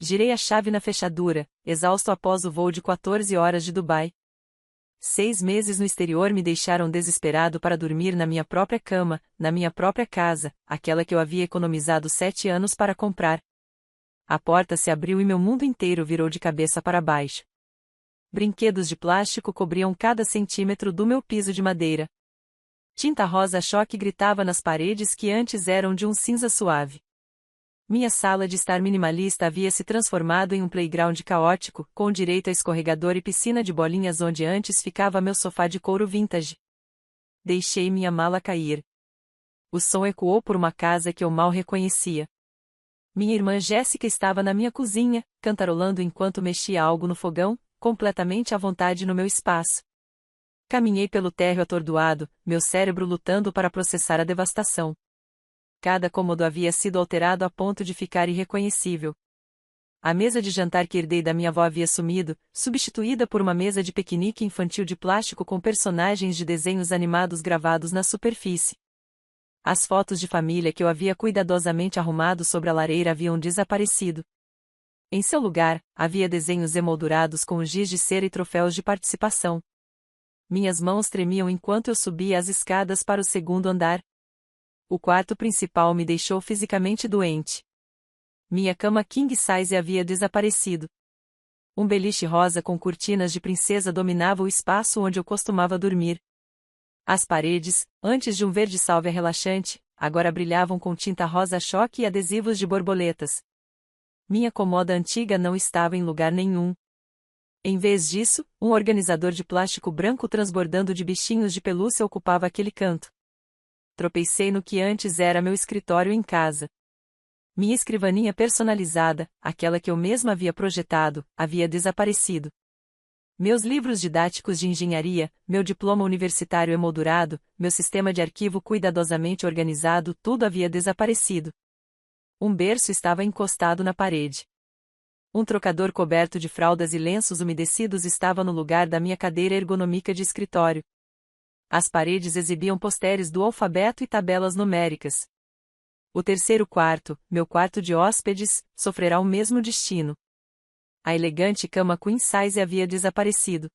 Girei a chave na fechadura, exausto após o voo de 14 horas de Dubai. 6 meses no exterior me deixaram desesperado para dormir na minha própria cama, na minha própria casa, aquela que eu havia economizado 7 anos para comprar. A porta se abriu e meu mundo inteiro virou de cabeça para baixo. Brinquedos de plástico cobriam cada centímetro do meu piso de madeira. Tinta rosa-choque gritava nas paredes que antes eram de um cinza suave. Minha sala de estar minimalista havia se transformado em um playground caótico, com direito a escorregador e piscina de bolinhas onde antes ficava meu sofá de couro vintage. Deixei minha mala cair. O som ecoou por uma casa que eu mal reconhecia. Minha irmã Jéssica estava na minha cozinha, cantarolando enquanto mexia algo no fogão, completamente à vontade no meu espaço. Caminhei pelo térreo atordoado, meu cérebro lutando para processar a devastação. Cada cômodo havia sido alterado a ponto de ficar irreconhecível. A mesa de jantar que herdei da minha avó havia sumido, substituída por uma mesa de piquenique infantil de plástico com personagens de desenhos animados gravados na superfície. As fotos de família que eu havia cuidadosamente arrumado sobre a lareira haviam desaparecido. Em seu lugar, havia desenhos emoldurados com giz de cera e troféus de participação. Minhas mãos tremiam enquanto eu subia as escadas para o segundo andar. O quarto principal me deixou fisicamente doente. Minha cama king size havia desaparecido. Um beliche rosa com cortinas de princesa dominava o espaço onde eu costumava dormir. As paredes, antes de um verde sálvia relaxante, agora brilhavam com tinta rosa-choque e adesivos de borboletas. Minha comoda antiga não estava em lugar nenhum. Em vez disso, um organizador de plástico branco transbordando de bichinhos de pelúcia ocupava aquele canto. Tropecei no que antes era meu escritório em casa. Minha escrivaninha personalizada, aquela que eu mesma havia projetado, havia desaparecido. Meus livros didáticos de engenharia, meu diploma universitário emoldurado, meu sistema de arquivo cuidadosamente organizado, tudo havia desaparecido. Um berço estava encostado na parede. Um trocador coberto de fraldas e lenços umedecidos estava no lugar da minha cadeira ergonômica de escritório. As paredes exibiam posteres do alfabeto e tabelas numéricas. O terceiro quarto, meu quarto de hóspedes, sofrerá o mesmo destino. A elegante cama queen size havia desaparecido.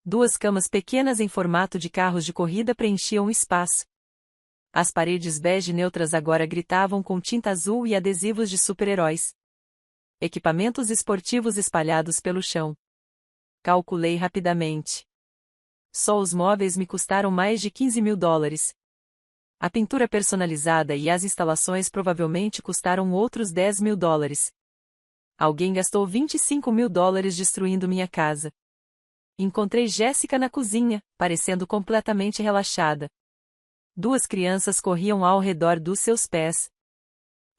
2 camas pequenas em formato de carros de corrida preenchiam o espaço. As paredes bege neutras agora gritavam com tinta azul e adesivos de super-heróis. Equipamentos esportivos espalhados pelo chão. Calculei rapidamente. Só os móveis me custaram mais de $15.000. A pintura personalizada e as instalações provavelmente custaram outros $10.000. Alguém gastou $25.000 destruindo minha casa. Encontrei Jéssica na cozinha, parecendo completamente relaxada. 2 crianças corriam ao redor dos seus pés.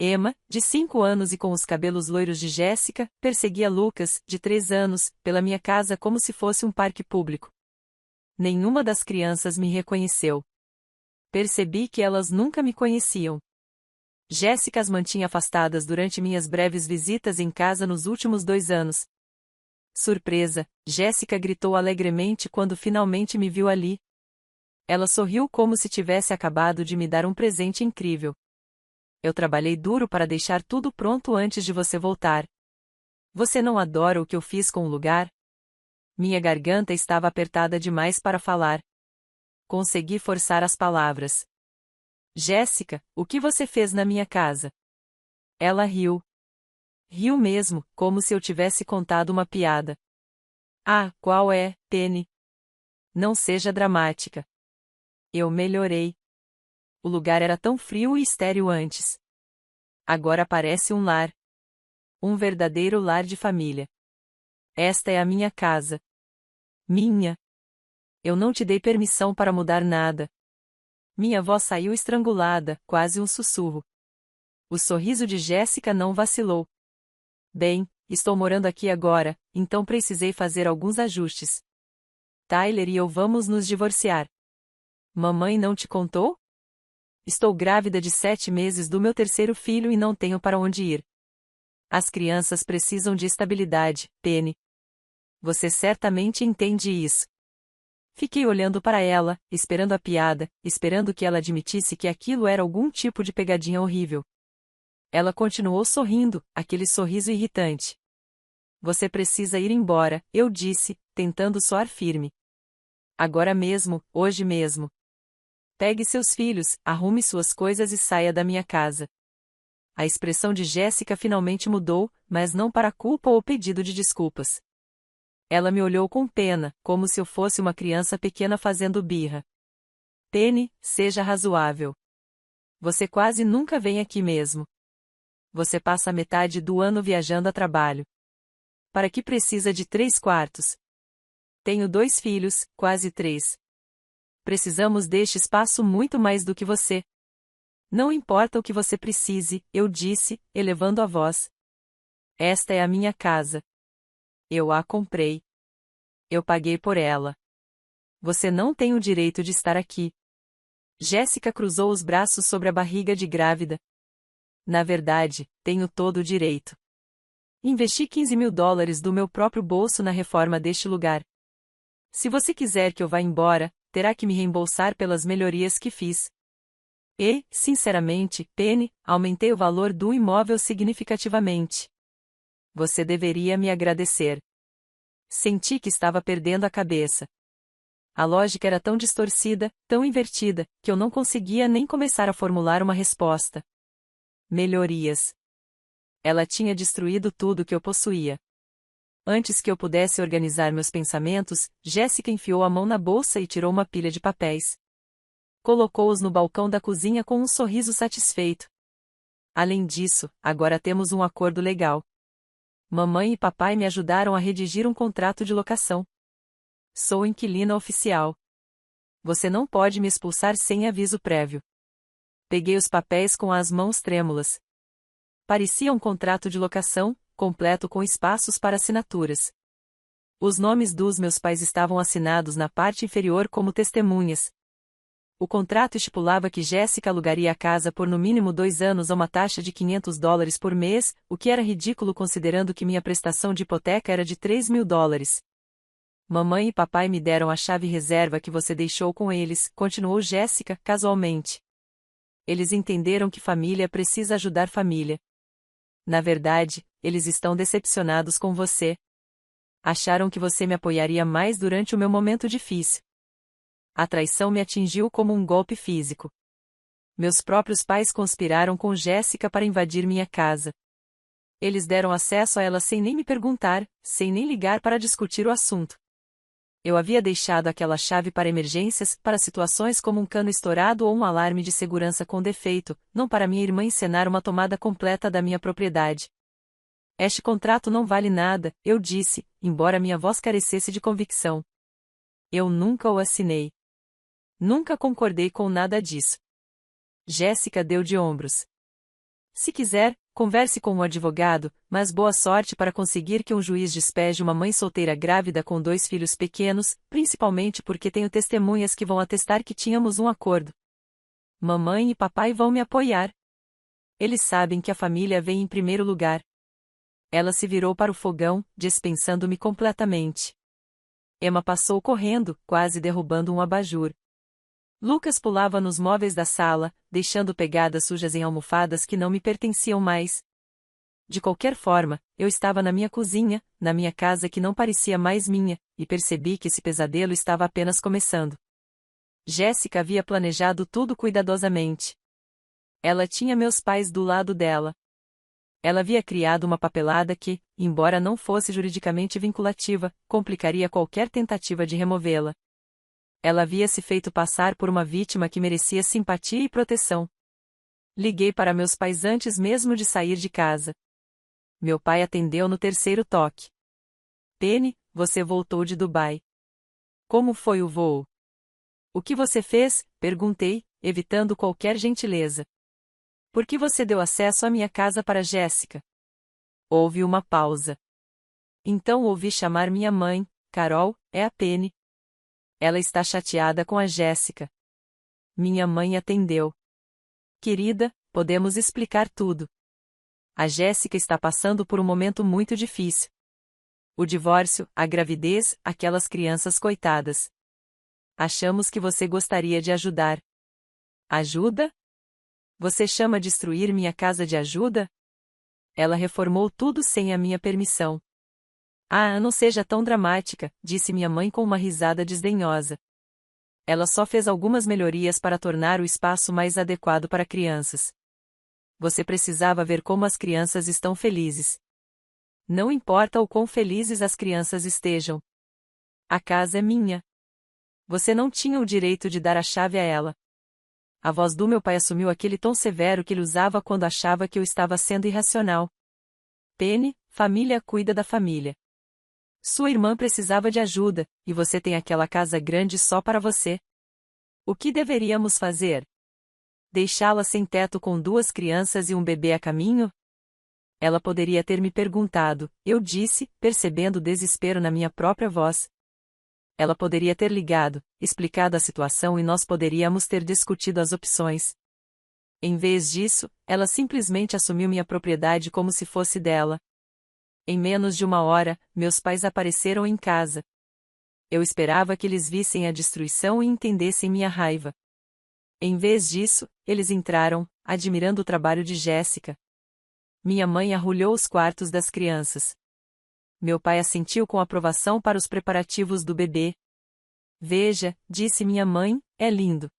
Emma, de 5 anos e com os cabelos loiros de Jéssica, perseguia Lucas, de 3 anos, pela minha casa como se fosse um parque público. Nenhuma das crianças me reconheceu. Percebi que elas nunca me conheciam. Jéssica as mantinha afastadas durante minhas breves visitas em casa nos últimos 2 anos. Surpresa, Jéssica gritou alegremente quando finalmente me viu ali. Ela sorriu como se tivesse acabado de me dar um presente incrível. Eu trabalhei duro para deixar tudo pronto antes de você voltar. Você não adora o que eu fiz com o lugar? Minha garganta estava apertada demais para falar. Consegui forçar as palavras. Jéssica, o que você fez na minha casa? Ela riu. Riu mesmo, como se eu tivesse contado uma piada. Ah, qual é, Penny? Não seja dramática. Eu melhorei. O lugar era tão frio e estéril antes. Agora parece um lar. Um verdadeiro lar de família. Esta é a minha casa. Minha. Eu não te dei permissão para mudar nada. Minha voz saiu estrangulada, quase um sussurro. O sorriso de Jéssica não vacilou. Bem, estou morando aqui agora, então precisei fazer alguns ajustes. Tyler e eu vamos nos divorciar. Mamãe não te contou? Estou grávida de 7 meses do meu terceiro filho e não tenho para onde ir. As crianças precisam de estabilidade, Penny. Você certamente entende isso. Fiquei olhando para ela, esperando a piada, esperando que ela admitisse que aquilo era algum tipo de pegadinha horrível. Ela continuou sorrindo, aquele sorriso irritante. Você precisa ir embora, eu disse, tentando soar firme. Agora mesmo, hoje mesmo. Pegue seus filhos, arrume suas coisas e saia da minha casa. A expressão de Jéssica finalmente mudou, mas não para culpa ou pedido de desculpas. Ela me olhou com pena, como se eu fosse uma criança pequena fazendo birra. Penny, seja razoável. Você quase nunca vem aqui mesmo. Você passa a metade do ano viajando a trabalho. Para que precisa de 3/4? Tenho 2 filhos, quase 3. Precisamos deste espaço muito mais do que você. Não importa o que você precise, eu disse, elevando a voz. Esta é a minha casa. Eu a comprei. Eu paguei por ela. Você não tem o direito de estar aqui. Jéssica cruzou os braços sobre a barriga de grávida. Na verdade, tenho todo o direito. Investi $15.000 do meu próprio bolso na reforma deste lugar. Se você quiser que eu vá embora, terá que me reembolsar pelas melhorias que fiz. E, sinceramente, Penny, aumentei o valor do imóvel significativamente. Você deveria me agradecer. Senti que estava perdendo a cabeça. A lógica era tão distorcida, tão invertida, que eu não conseguia nem começar a formular uma resposta. Melhorias. Ela tinha destruído tudo que eu possuía. Antes que eu pudesse organizar meus pensamentos, Jéssica enfiou a mão na bolsa e tirou uma pilha de papéis. Colocou-os no balcão da cozinha com um sorriso satisfeito. Além disso, agora temos um acordo legal. Mamãe e papai me ajudaram a redigir um contrato de locação. Sou inquilina oficial. Você não pode me expulsar sem aviso prévio. Peguei os papéis com as mãos trêmulas. Parecia um contrato de locação, completo com espaços para assinaturas. Os nomes dos meus pais estavam assinados na parte inferior como testemunhas. O contrato estipulava que Jéssica alugaria a casa por no mínimo 2 anos a uma taxa de $500 por mês, o que era ridículo considerando que minha prestação de hipoteca era de $3.000. Mamãe e papai me deram a chave reserva que você deixou com eles, continuou Jéssica, casualmente. Eles entenderam que família precisa ajudar família. Na verdade, eles estão decepcionados com você. Acharam que você me apoiaria mais durante o meu momento difícil. A traição me atingiu como um golpe físico. Meus próprios pais conspiraram com Jéssica para invadir minha casa. Eles deram acesso a ela sem nem me perguntar, sem nem ligar para discutir o assunto. Eu havia deixado aquela chave para emergências, para situações como um cano estourado ou um alarme de segurança com defeito, não para minha irmã encenar uma tomada completa da minha propriedade. Este contrato não vale nada, eu disse, embora minha voz carecesse de convicção. Eu nunca o assinei. Nunca concordei com nada disso. Jéssica deu de ombros. Se quiser, converse com um advogado, mas boa sorte para conseguir que um juiz despeje uma mãe solteira grávida com 2 filhos pequenos, principalmente porque tenho testemunhas que vão atestar que tínhamos um acordo. Mamãe e papai vão me apoiar. Eles sabem que a família vem em primeiro lugar. Ela se virou para o fogão, dispensando-me completamente. Emma passou correndo, quase derrubando um abajur. Lucas pulava nos móveis da sala, deixando pegadas sujas em almofadas que não me pertenciam mais. De qualquer forma, eu estava na minha cozinha, na minha casa que não parecia mais minha, e percebi que esse pesadelo estava apenas começando. Jéssica havia planejado tudo cuidadosamente. Ela tinha meus pais do lado dela. Ela havia criado uma papelada que, embora não fosse juridicamente vinculativa, complicaria qualquer tentativa de removê-la. Ela havia se feito passar por uma vítima que merecia simpatia e proteção. Liguei para meus pais antes mesmo de sair de casa. Meu pai atendeu no 3º toque. Penny, você voltou de Dubai. Como foi o voo? O que você fez? Perguntei, evitando qualquer gentileza. Por que você deu acesso à minha casa para Jéssica? Houve uma pausa. Então ouvi chamar minha mãe, Carol, é a Penny. Ela está chateada com a Jéssica. Minha mãe atendeu. Querida, podemos explicar tudo. A Jéssica está passando por um momento muito difícil. O divórcio, a gravidez, aquelas crianças coitadas. Achamos que você gostaria de ajudar. Ajuda? Você chama destruir minha casa de ajuda? Ela reformou tudo sem a minha permissão. Ah, não seja tão dramática, disse minha mãe com uma risada desdenhosa. Ela só fez algumas melhorias para tornar o espaço mais adequado para crianças. Você precisava ver como as crianças estão felizes. Não importa o quão felizes as crianças estejam. A casa é minha. Você não tinha o direito de dar a chave a ela. A voz do meu pai assumiu aquele tom severo que ele usava quando achava que eu estava sendo irracional. Penny, família cuida da família. Sua irmã precisava de ajuda, e você tem aquela casa grande só para você. O que deveríamos fazer? Deixá-la sem teto com 2 crianças e um bebê a caminho? Ela poderia ter me perguntado, eu disse, percebendo o desespero na minha própria voz. Ela poderia ter ligado, explicado a situação e nós poderíamos ter discutido as opções. Em vez disso, ela simplesmente assumiu minha propriedade como se fosse dela. Em menos de 1 hora, meus pais apareceram em casa. Eu esperava que eles vissem a destruição e entendessem minha raiva. Em vez disso, eles entraram, admirando o trabalho de Jéssica. Minha mãe arrulhou os quartos das crianças. Meu pai assentiu com aprovação para os preparativos do bebê. Veja, disse minha mãe, é lindo.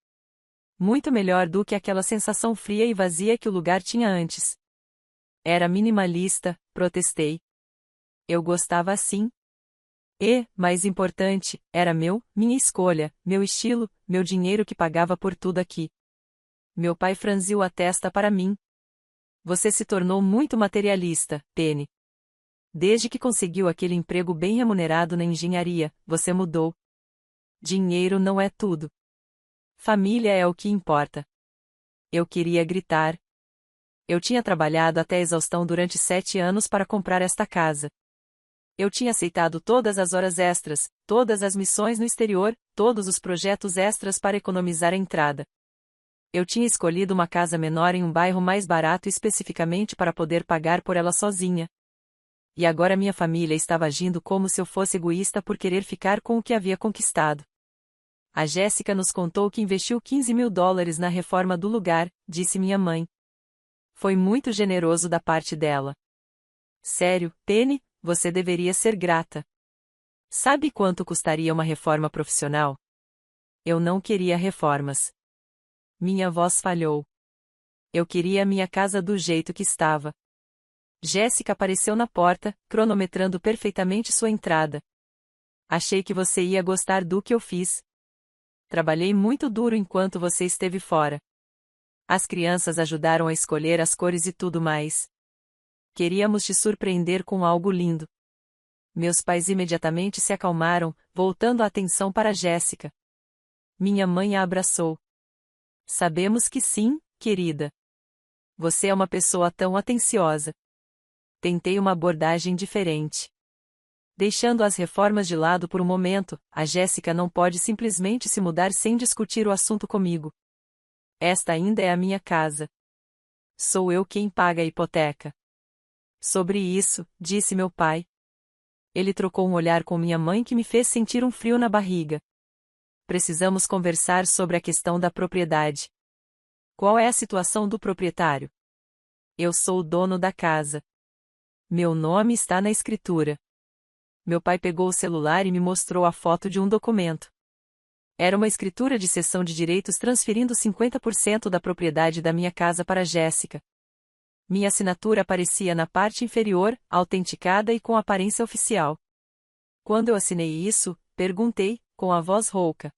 Muito melhor do que aquela sensação fria e vazia que o lugar tinha antes. Era minimalista, protestei. Eu gostava assim. E, mais importante, era minha escolha, meu estilo, meu dinheiro que pagava por tudo aqui. Meu pai franziu a testa para mim. Você se tornou muito materialista, Penny. Desde que conseguiu aquele emprego bem remunerado na engenharia, você mudou. Dinheiro não é tudo. Família é o que importa. Eu queria gritar. Eu tinha trabalhado até a exaustão durante 7 anos para comprar esta casa. Eu tinha aceitado todas as horas extras, todas as missões no exterior, todos os projetos extras para economizar a entrada. Eu tinha escolhido uma casa menor em um bairro mais barato especificamente para poder pagar por ela sozinha. E agora minha família estava agindo como se eu fosse egoísta por querer ficar com o que havia conquistado. A Jéssica nos contou que investiu $15.000 na reforma do lugar, disse minha mãe. Foi muito generoso da parte dela. Sério, Penny, você deveria ser grata. Sabe quanto custaria uma reforma profissional? Eu não queria reformas. Minha voz falhou. Eu queria minha casa do jeito que estava. Jéssica apareceu na porta, cronometrando perfeitamente sua entrada. Achei que você ia gostar do que eu fiz. Trabalhei muito duro enquanto você esteve fora. As crianças ajudaram a escolher as cores e tudo mais. Queríamos te surpreender com algo lindo. Meus pais imediatamente se acalmaram, voltando a atenção para Jéssica. Minha mãe a abraçou. Sabemos que sim, querida. Você é uma pessoa tão atenciosa. Tentei uma abordagem diferente. Deixando as reformas de lado por um momento, a Jéssica não pode simplesmente se mudar sem discutir o assunto comigo. Esta ainda é a minha casa. Sou eu quem paga a hipoteca. Sobre isso, disse meu pai. Ele trocou um olhar com minha mãe que me fez sentir um frio na barriga. Precisamos conversar sobre a questão da propriedade. Qual é a situação do proprietário? Eu sou o dono da casa. Meu nome está na escritura. Meu pai pegou o celular e me mostrou a foto de um documento. Era uma escritura de cessão de direitos transferindo 50% da propriedade da minha casa para Jéssica. Minha assinatura aparecia na parte inferior, autenticada e com aparência oficial. Quando eu assinei isso, perguntei, com a voz rouca.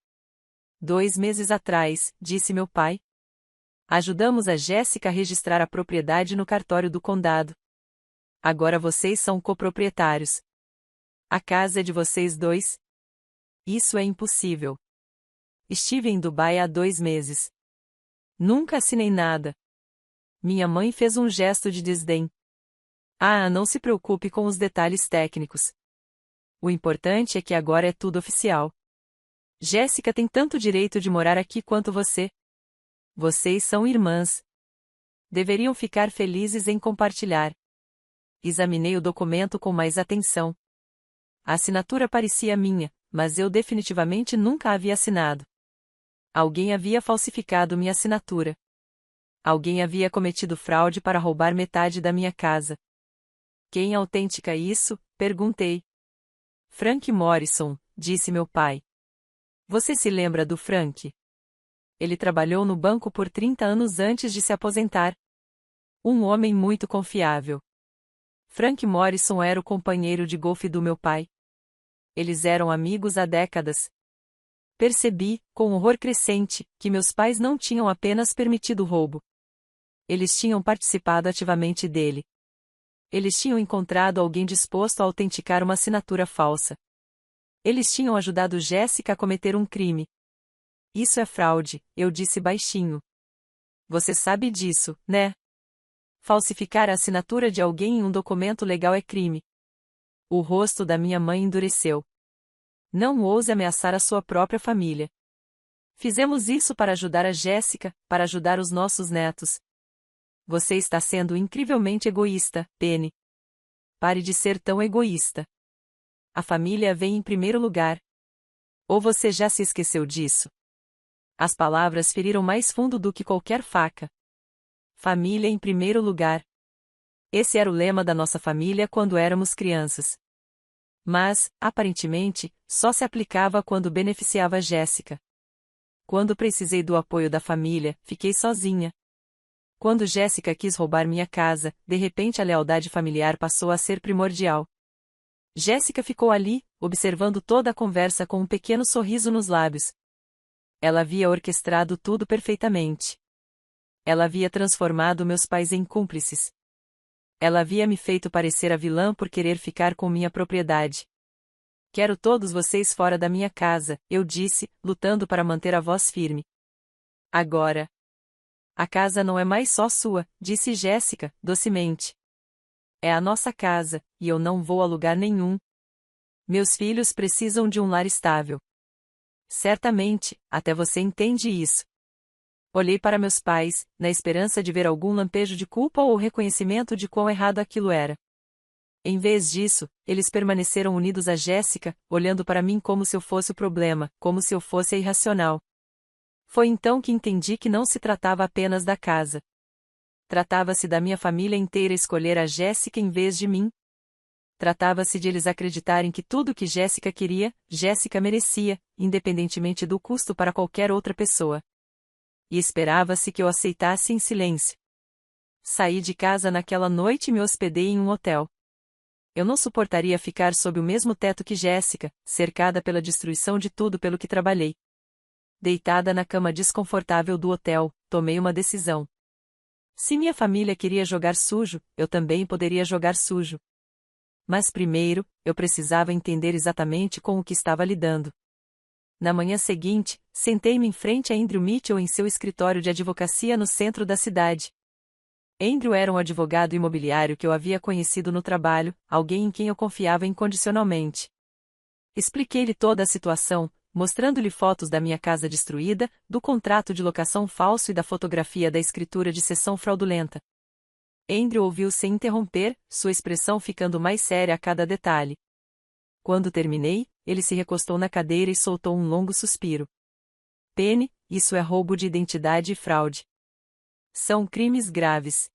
2 meses atrás, disse meu pai. Ajudamos a Jéssica a registrar a propriedade no cartório do condado. Agora vocês são coproprietários. A casa é de vocês dois? Isso é impossível. Estive em Dubai há 2 meses. Nunca assinei nada. Minha mãe fez um gesto de desdém. Ah, não se preocupe com os detalhes técnicos. O importante é que agora é tudo oficial. Jéssica tem tanto direito de morar aqui quanto você. Vocês são irmãs. Deveriam ficar felizes em compartilhar. Examinei o documento com mais atenção. A assinatura parecia minha, mas eu definitivamente nunca havia assinado. Alguém havia falsificado minha assinatura. Alguém havia cometido fraude para roubar metade da minha casa. Quem autentica isso? Perguntei. Frank Morrison, disse meu pai. Você se lembra do Frank? Ele trabalhou no banco por 30 anos antes de se aposentar. Um homem muito confiável. Frank Morrison era o companheiro de golfe do meu pai. Eles eram amigos há décadas. Percebi, com horror crescente, que meus pais não tinham apenas permitido o roubo. Eles tinham participado ativamente dele. Eles tinham encontrado alguém disposto a autenticar uma assinatura falsa. Eles tinham ajudado Jéssica a cometer um crime. Isso é fraude, eu disse baixinho. Você sabe disso, né? Falsificar a assinatura de alguém em um documento legal é crime. O rosto da minha mãe endureceu. Não ouse ameaçar a sua própria família. Fizemos isso para ajudar a Jéssica, para ajudar os nossos netos. Você está sendo incrivelmente egoísta, Penny. Pare de ser tão egoísta. A família vem em primeiro lugar. Ou você já se esqueceu disso? As palavras feriram mais fundo do que qualquer faca. Família em primeiro lugar. Esse era o lema da nossa família quando éramos crianças. Mas, aparentemente, só se aplicava quando beneficiava Jéssica. Quando precisei do apoio da família, fiquei sozinha. Quando Jéssica quis roubar minha casa, de repente a lealdade familiar passou a ser primordial. Jéssica ficou ali, observando toda a conversa com um pequeno sorriso nos lábios. Ela havia orquestrado tudo perfeitamente. Ela havia transformado meus pais em cúmplices. Ela havia me feito parecer a vilã por querer ficar com minha propriedade. Quero todos vocês fora da minha casa, eu disse, lutando para manter a voz firme. Agora. A casa não é mais só sua, disse Jéssica, docemente. É a nossa casa, e eu não vou a lugar nenhum. Meus filhos precisam de um lar estável. Certamente, até você entende isso. Olhei para meus pais, na esperança de ver algum lampejo de culpa ou reconhecimento de quão errado aquilo era. Em vez disso, eles permaneceram unidos a Jéssica, olhando para mim como se eu fosse o problema, como se eu fosse a irracional. Foi então que entendi que não se tratava apenas da casa. Tratava-se da minha família inteira escolher a Jéssica em vez de mim. Tratava-se de eles acreditarem que tudo que Jéssica queria, Jéssica merecia, independentemente do custo para qualquer outra pessoa. E esperava-se que eu aceitasse em silêncio. Saí de casa naquela noite e me hospedei em um hotel. Eu não suportaria ficar sob o mesmo teto que Jéssica, cercada pela destruição de tudo pelo que trabalhei. Deitada na cama desconfortável do hotel, tomei uma decisão. Se minha família queria jogar sujo, eu também poderia jogar sujo. Mas primeiro, eu precisava entender exatamente com o que estava lidando. Na manhã seguinte, sentei-me em frente a Andrew Mitchell em seu escritório de advocacia no centro da cidade. Andrew era um advogado imobiliário que eu havia conhecido no trabalho, alguém em quem eu confiava incondicionalmente. Expliquei-lhe toda a situação, mostrando-lhe fotos da minha casa destruída, do contrato de locação falso e da fotografia da escritura de cessão fraudulenta. Andrew ouviu sem interromper, sua expressão ficando mais séria a cada detalhe. Quando terminei, ele se recostou na cadeira e soltou um longo suspiro. Penny, isso é roubo de identidade e fraude. São crimes graves.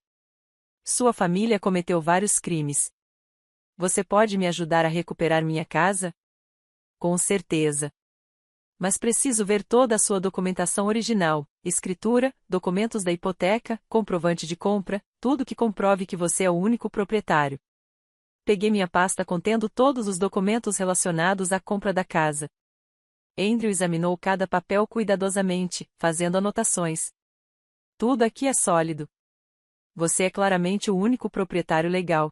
Sua família cometeu vários crimes. Você pode me ajudar a recuperar minha casa? Com certeza. Mas preciso ver toda a sua documentação original, escritura, documentos da hipoteca, comprovante de compra, tudo que comprove que você é o único proprietário. Peguei minha pasta contendo todos os documentos relacionados à compra da casa. Andrew examinou cada papel cuidadosamente, fazendo anotações. Tudo aqui é sólido. Você é claramente o único proprietário legal.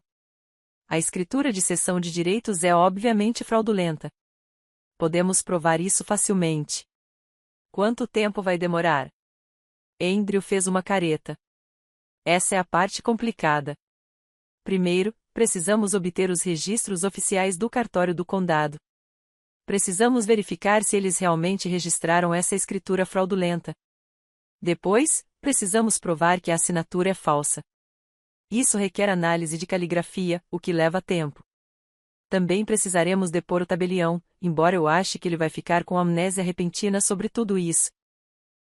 A escritura de cessão de direitos é obviamente fraudulenta. Podemos provar isso facilmente. Quanto tempo vai demorar? Andrew fez uma careta. Essa é a parte complicada. Primeiro, precisamos obter os registros oficiais do cartório do condado. Precisamos verificar se eles realmente registraram essa escritura fraudulenta. Depois, precisamos provar que a assinatura é falsa. Isso requer análise de caligrafia, o que leva tempo. Também precisaremos depor o tabelião, embora eu ache que ele vai ficar com amnésia repentina sobre tudo isso.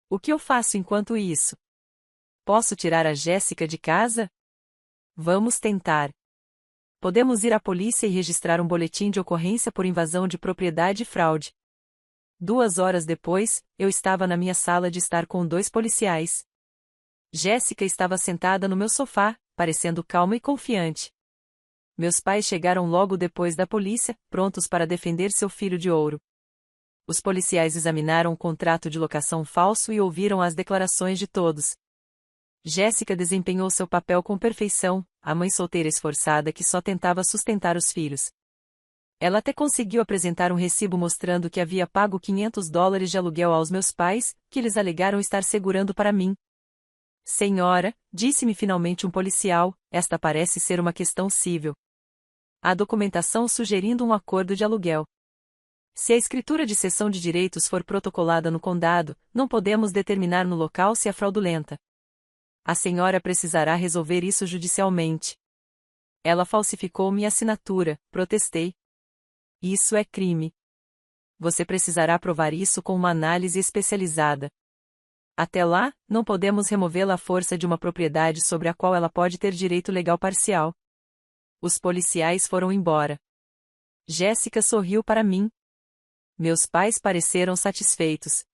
O que eu faço enquanto isso? Posso tirar a Jéssica de casa? Vamos tentar. Podemos ir à polícia e registrar um boletim de ocorrência por invasão de propriedade e fraude. 2 horas depois, eu estava na minha sala de estar com 2 policiais. Jéssica estava sentada no meu sofá, parecendo calma e confiante. Meus pais chegaram logo depois da polícia, prontos para defender seu filho de ouro. Os policiais examinaram o contrato de locação falso e ouviram as declarações de todos. Jéssica desempenhou seu papel com perfeição, a mãe solteira esforçada que só tentava sustentar os filhos. Ela até conseguiu apresentar um recibo mostrando que havia pago $500 de aluguel aos meus pais, que eles alegaram estar segurando para mim. Senhora, disse-me finalmente um policial, esta parece ser uma questão civil. Há documentação sugerindo um acordo de aluguel. Se a escritura de cessão de direitos for protocolada no condado, não podemos determinar no local se é fraudulenta. A senhora precisará resolver isso judicialmente. Ela falsificou minha assinatura, protestei. Isso é crime. Você precisará provar isso com uma análise especializada. Até lá, não podemos removê-la à força de uma propriedade sobre a qual ela pode ter direito legal parcial. Os policiais foram embora. Jéssica sorriu para mim. Meus pais pareceram satisfeitos.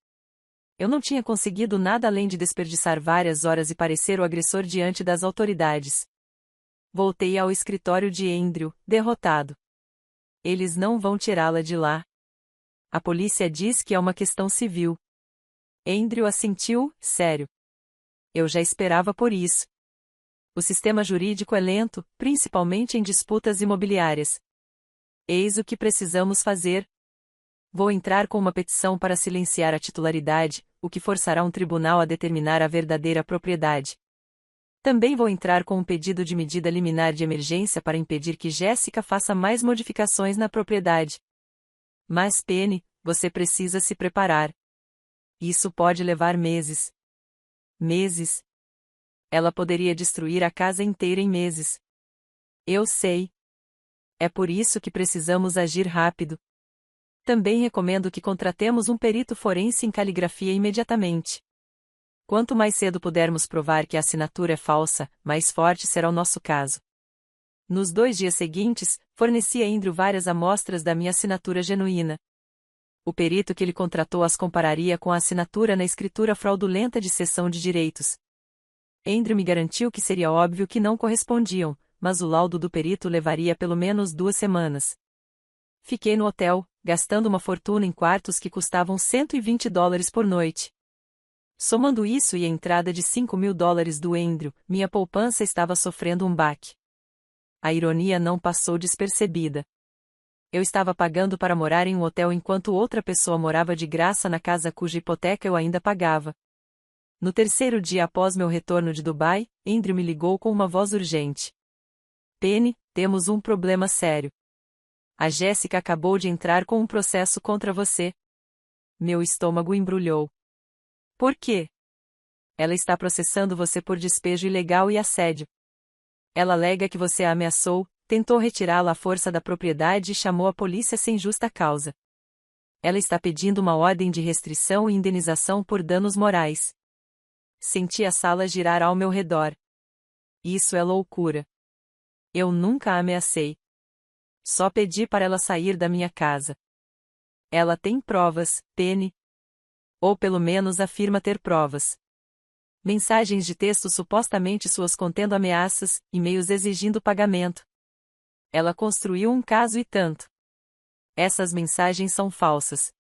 Eu não tinha conseguido nada além de desperdiçar várias horas e parecer o agressor diante das autoridades. Voltei ao escritório de Andrew, derrotado. Eles não vão tirá-la de lá. A polícia diz que é uma questão civil. Andrew assentiu, sério. Eu já esperava por isso. O sistema jurídico é lento, principalmente em disputas imobiliárias. Eis o que precisamos fazer. Vou entrar com uma petição para silenciar a titularidade, o que forçará um tribunal a determinar a verdadeira propriedade. Também vou entrar com um pedido de medida liminar de emergência para impedir que Jéssica faça mais modificações na propriedade. Mas Penny, você precisa se preparar. Isso pode levar meses. Meses. Ela poderia destruir a casa inteira em meses. Eu sei. É por isso que precisamos agir rápido. Também recomendo que contratemos um perito forense em caligrafia imediatamente. Quanto mais cedo pudermos provar que a assinatura é falsa, mais forte será o nosso caso. Nos 2 dias seguintes, forneci a Andrew várias amostras da minha assinatura genuína. O perito que ele contratou as compararia com a assinatura na escritura fraudulenta de cessão de direitos. Andrew me garantiu que seria óbvio que não correspondiam, mas o laudo do perito levaria pelo menos 2 semanas. Fiquei no hotel, gastando uma fortuna em quartos que custavam $120 por noite. Somando isso e a entrada de $5.000 do Andrew, minha poupança estava sofrendo um baque. A ironia não passou despercebida. Eu estava pagando para morar em um hotel enquanto outra pessoa morava de graça na casa cuja hipoteca eu ainda pagava. No 3º dia após meu retorno de Dubai, Andrew me ligou com uma voz urgente. Penny, temos um problema sério. A Jéssica acabou de entrar com um processo contra você. Meu estômago embrulhou. Por quê? Ela está processando você por despejo ilegal e assédio. Ela alega que você a ameaçou, tentou retirá-la à força da propriedade e chamou a polícia sem justa causa. Ela está pedindo uma ordem de restrição e indenização por danos morais. Senti a sala girar ao meu redor. Isso é loucura. Eu nunca a ameacei. Só pedi para ela sair da minha casa. Ela tem provas, Penny. Ou pelo menos afirma ter provas. Mensagens de texto supostamente suas contendo ameaças, e-mails exigindo pagamento. Ela construiu um caso e tanto. Essas mensagens são falsas.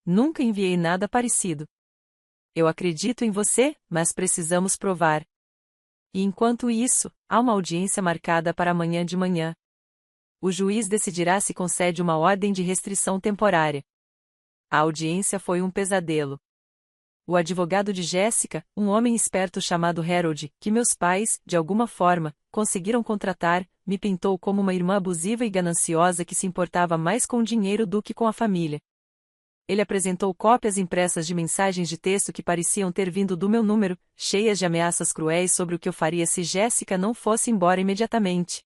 Nunca enviei nada parecido. Eu acredito em você, mas precisamos provar. E enquanto isso, há uma audiência marcada para amanhã de manhã. O juiz decidirá se concede uma ordem de restrição temporária. A audiência foi um pesadelo. O advogado de Jéssica, um homem esperto chamado Harold, que meus pais, de alguma forma, conseguiram contratar, me pintou como uma irmã abusiva e gananciosa que se importava mais com o dinheiro do que com a família. Ele apresentou cópias impressas de mensagens de texto que pareciam ter vindo do meu número, cheias de ameaças cruéis sobre o que eu faria se Jéssica não fosse embora imediatamente.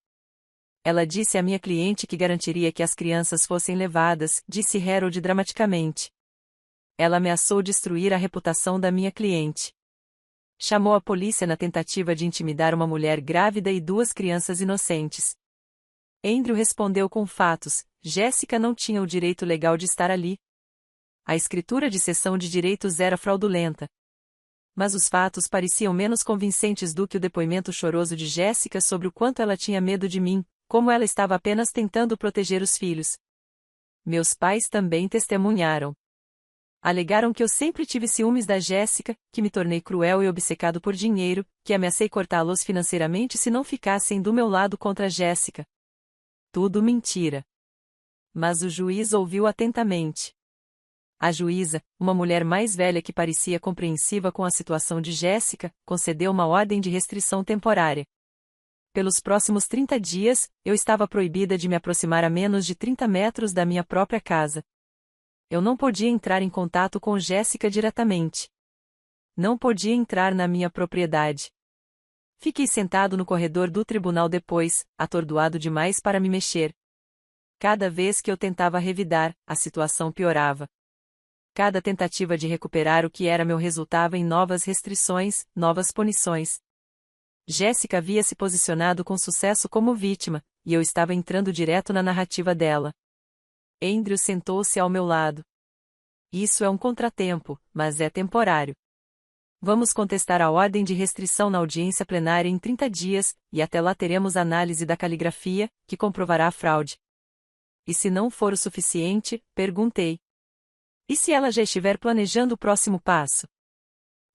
Ela disse à minha cliente que garantiria que as crianças fossem levadas, disse Harold dramaticamente. Ela ameaçou destruir a reputação da minha cliente. Chamou a polícia na tentativa de intimidar uma mulher grávida e duas crianças inocentes. Andrew respondeu com fatos: Jéssica não tinha o direito legal de estar ali. A escritura de cessão de direitos era fraudulenta. Mas os fatos pareciam menos convincentes do que o depoimento choroso de Jéssica sobre o quanto ela tinha medo de mim, como ela estava apenas tentando proteger os filhos. Meus pais também testemunharam. Alegaram que eu sempre tive ciúmes da Jéssica, que me tornei cruel e obcecado por dinheiro, que ameacei cortá-los financeiramente se não ficassem do meu lado contra a Jéssica. Tudo mentira. Mas o juiz ouviu atentamente. A juíza, uma mulher mais velha que parecia compreensiva com a situação de Jéssica, concedeu uma ordem de restrição temporária. Pelos próximos 30 dias, eu estava proibida de me aproximar a menos de 30 metros da minha própria casa. Eu não podia entrar em contato com Jéssica diretamente. Não podia entrar na minha propriedade. Fiquei sentado no corredor do tribunal depois, atordoado demais para me mexer. Cada vez que eu tentava revidar, a situação piorava. Cada tentativa de recuperar o que era meu resultava em novas restrições, novas punições. Jéssica havia se posicionado com sucesso como vítima, e eu estava entrando direto na narrativa dela. Andrew sentou-se ao meu lado. Isso é um contratempo, mas é temporário. Vamos contestar a ordem de restrição na audiência plenária em 30 dias, e até lá teremos análise da caligrafia, que comprovará a fraude. E se não for o suficiente, perguntei. E se ela já estiver planejando o próximo passo?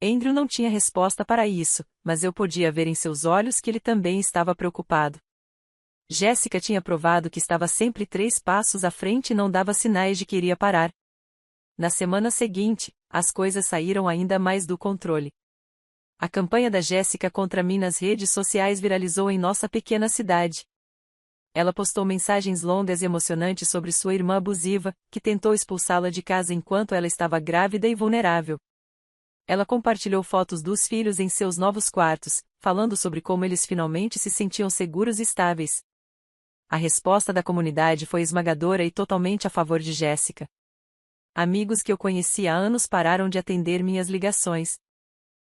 Andrew não tinha resposta para isso, mas eu podia ver em seus olhos que ele também estava preocupado. Jéssica tinha provado que estava sempre 3 passos à frente e não dava sinais de que iria parar. Na semana seguinte, as coisas saíram ainda mais do controle. A campanha da Jéssica contra mim nas redes sociais viralizou em nossa pequena cidade. Ela postou mensagens longas e emocionantes sobre sua irmã abusiva, que tentou expulsá-la de casa enquanto ela estava grávida e vulnerável. Ela compartilhou fotos dos filhos em seus novos quartos, falando sobre como eles finalmente se sentiam seguros e estáveis. A resposta da comunidade foi esmagadora e totalmente a favor de Jéssica. Amigos que eu conhecia há anos pararam de atender minhas ligações.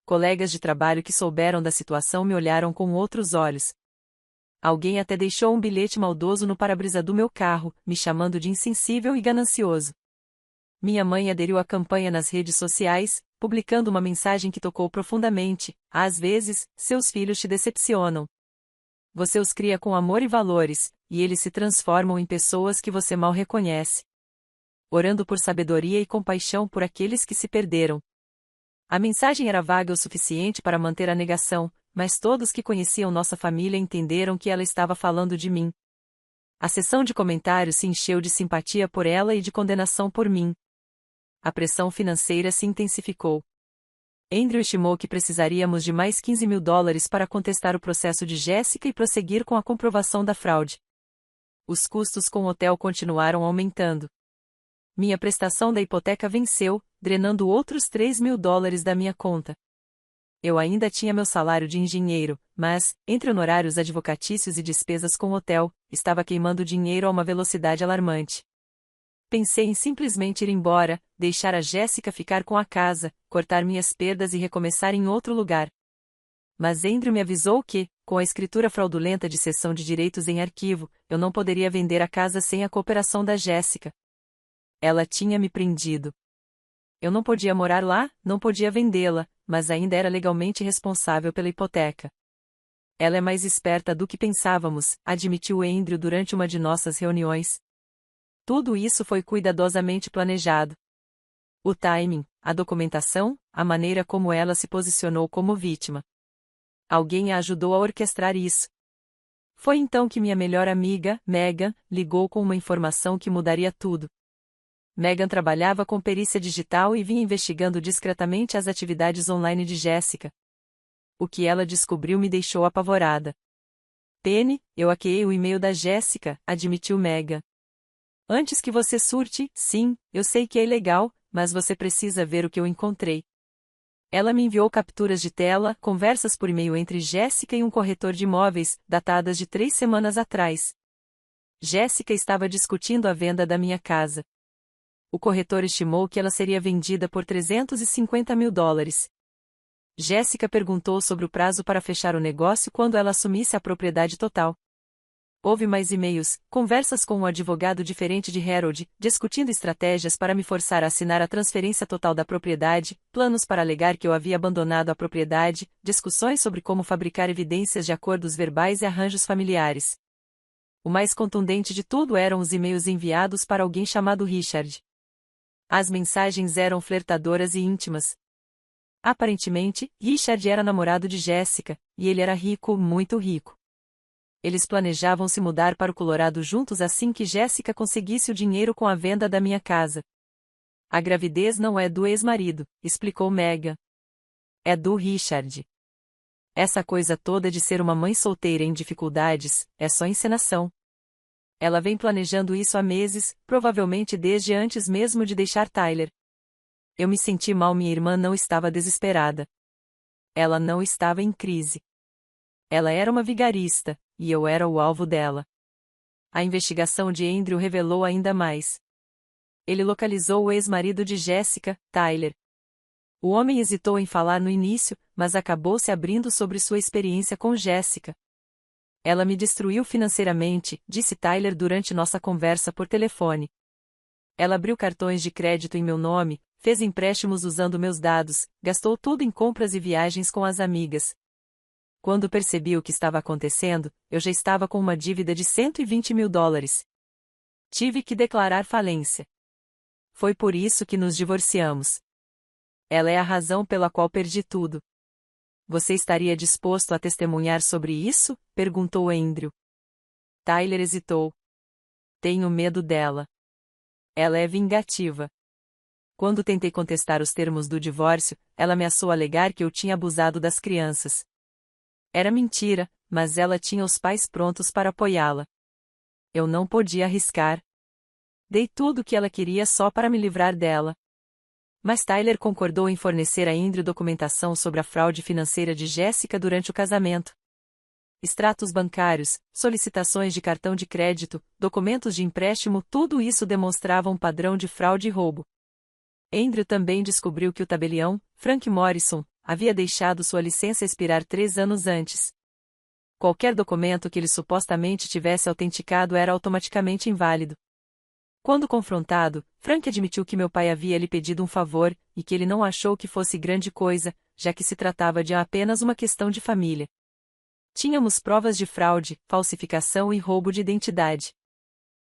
Colegas de trabalho que souberam da situação me olharam com outros olhos. Alguém até deixou um bilhete maldoso no para-brisa do meu carro, me chamando de insensível e ganancioso. Minha mãe aderiu à campanha nas redes sociais, publicando uma mensagem que tocou profundamente: às vezes, seus filhos te decepcionam. Você os cria com amor e valores, e eles se transformam em pessoas que você mal reconhece. Orando por sabedoria e compaixão por aqueles que se perderam. A mensagem era vaga o suficiente para manter a negação, mas todos que conheciam nossa família entenderam que ela estava falando de mim. A seção de comentários se encheu de simpatia por ela e de condenação por mim. A pressão financeira se intensificou. Andrew estimou que precisaríamos de mais $15.000 para contestar o processo de Jéssica e prosseguir com a comprovação da fraude. Os custos com o hotel continuaram aumentando. Minha prestação da hipoteca venceu, drenando outros $3.000 da minha conta. Eu ainda tinha meu salário de engenheiro, mas, entre honorários advocatícios e despesas com o hotel, estava queimando dinheiro a uma velocidade alarmante. Pensei em simplesmente ir embora, deixar a Jéssica ficar com a casa, cortar minhas perdas e recomeçar em outro lugar. Mas Andrew me avisou que, com a escritura fraudulenta de cessão de direitos em arquivo, eu não poderia vender a casa sem a cooperação da Jéssica. Ela tinha me prendido. Eu não podia morar lá, não podia vendê-la, mas ainda era legalmente responsável pela hipoteca. Ela é mais esperta do que pensávamos, admitiu Andrew durante uma de nossas reuniões. Tudo isso foi cuidadosamente planejado. O timing, a documentação, a maneira como ela se posicionou como vítima. Alguém a ajudou a orquestrar isso. Foi então que minha melhor amiga, Megan, ligou com uma informação que mudaria tudo. Megan trabalhava com perícia digital e vinha investigando discretamente as atividades online de Jéssica. O que ela descobriu me deixou apavorada. Penny, eu hackeei o e-mail da Jéssica, admitiu Megan. Antes que você surte, sim, eu sei que é ilegal, mas você precisa ver o que eu encontrei. Ela me enviou capturas de tela, conversas por e-mail entre Jéssica e um corretor de imóveis, datadas de 3 semanas atrás. Jéssica estava discutindo a venda da minha casa. O corretor estimou que ela seria vendida por $350.000. Jéssica perguntou sobre o prazo para fechar o negócio quando ela assumisse a propriedade total. Houve mais e-mails, conversas com um advogado diferente de Harold, discutindo estratégias para me forçar a assinar a transferência total da propriedade, planos para alegar que eu havia abandonado a propriedade, discussões sobre como fabricar evidências de acordos verbais e arranjos familiares. O mais contundente de tudo eram os e-mails enviados para alguém chamado Richard. As mensagens eram flertadoras e íntimas. Aparentemente, Richard era namorado de Jéssica, e ele era rico, muito rico. Eles planejavam se mudar para o Colorado juntos assim que Jéssica conseguisse o dinheiro com a venda da minha casa. A gravidez não é do ex-marido, explicou Megan. É do Richard. Essa coisa toda de ser uma mãe solteira em dificuldades, é só encenação. Ela vem planejando isso há meses, provavelmente desde antes mesmo de deixar Tyler. Eu me senti mal, minha irmã não estava desesperada. Ela não estava em crise. Ela era uma vigarista, e eu era o alvo dela. A investigação de Andrew revelou ainda mais. Ele localizou o ex-marido de Jéssica, Tyler. O homem hesitou em falar no início, mas acabou se abrindo sobre sua experiência com Jéssica. Ela me destruiu financeiramente, disse Tyler durante nossa conversa por telefone. Ela abriu cartões de crédito em meu nome, fez empréstimos usando meus dados, gastou tudo em compras e viagens com as amigas. Quando percebi o que estava acontecendo, eu já estava com uma dívida de $120 mil. Tive que declarar falência. Foi por isso que nos divorciamos. Ela é a razão pela qual perdi tudo. Você estaria disposto a testemunhar sobre isso? Perguntou Andrew. Tyler hesitou. Tenho medo dela. Ela é vingativa. Quando tentei contestar os termos do divórcio, ela ameaçou alegar que eu tinha abusado das crianças. Era mentira, mas ela tinha os pais prontos para apoiá-la. Eu não podia arriscar. Dei tudo o que ela queria só para me livrar dela. Mas Tyler concordou em fornecer a Andrew documentação sobre a fraude financeira de Jéssica durante o casamento. Extratos bancários, solicitações de cartão de crédito, documentos de empréstimo, tudo isso demonstrava um padrão de fraude e roubo. Andrew também descobriu que o tabelião, Frank Morrison, havia deixado sua licença expirar 3 anos antes. Qualquer documento que ele supostamente tivesse autenticado era automaticamente inválido. Quando confrontado, Frank admitiu que meu pai havia lhe pedido um favor, e que ele não achou que fosse grande coisa, já que se tratava de apenas uma questão de família. Tínhamos provas de fraude, falsificação e roubo de identidade.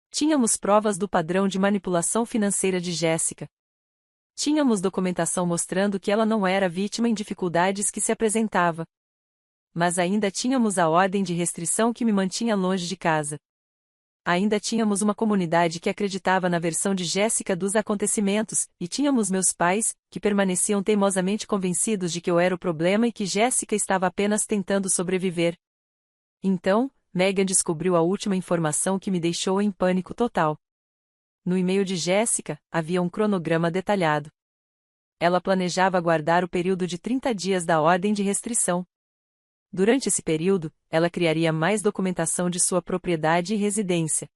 Tínhamos provas do padrão de manipulação financeira de Jéssica. Tínhamos documentação mostrando que ela não era vítima em dificuldades que se apresentava. Mas ainda tínhamos a ordem de restrição que me mantinha longe de casa. Ainda tínhamos uma comunidade que acreditava na versão de Jéssica dos acontecimentos, e tínhamos meus pais, que permaneciam teimosamente convencidos de que eu era o problema e que Jéssica estava apenas tentando sobreviver. Então, Megan descobriu a última informação que me deixou em pânico total. No e-mail de Jéssica, havia um cronograma detalhado. Ela planejava guardar o período de 30 dias da ordem de restrição. Durante esse período, ela criaria mais documentação de sua propriedade e residência.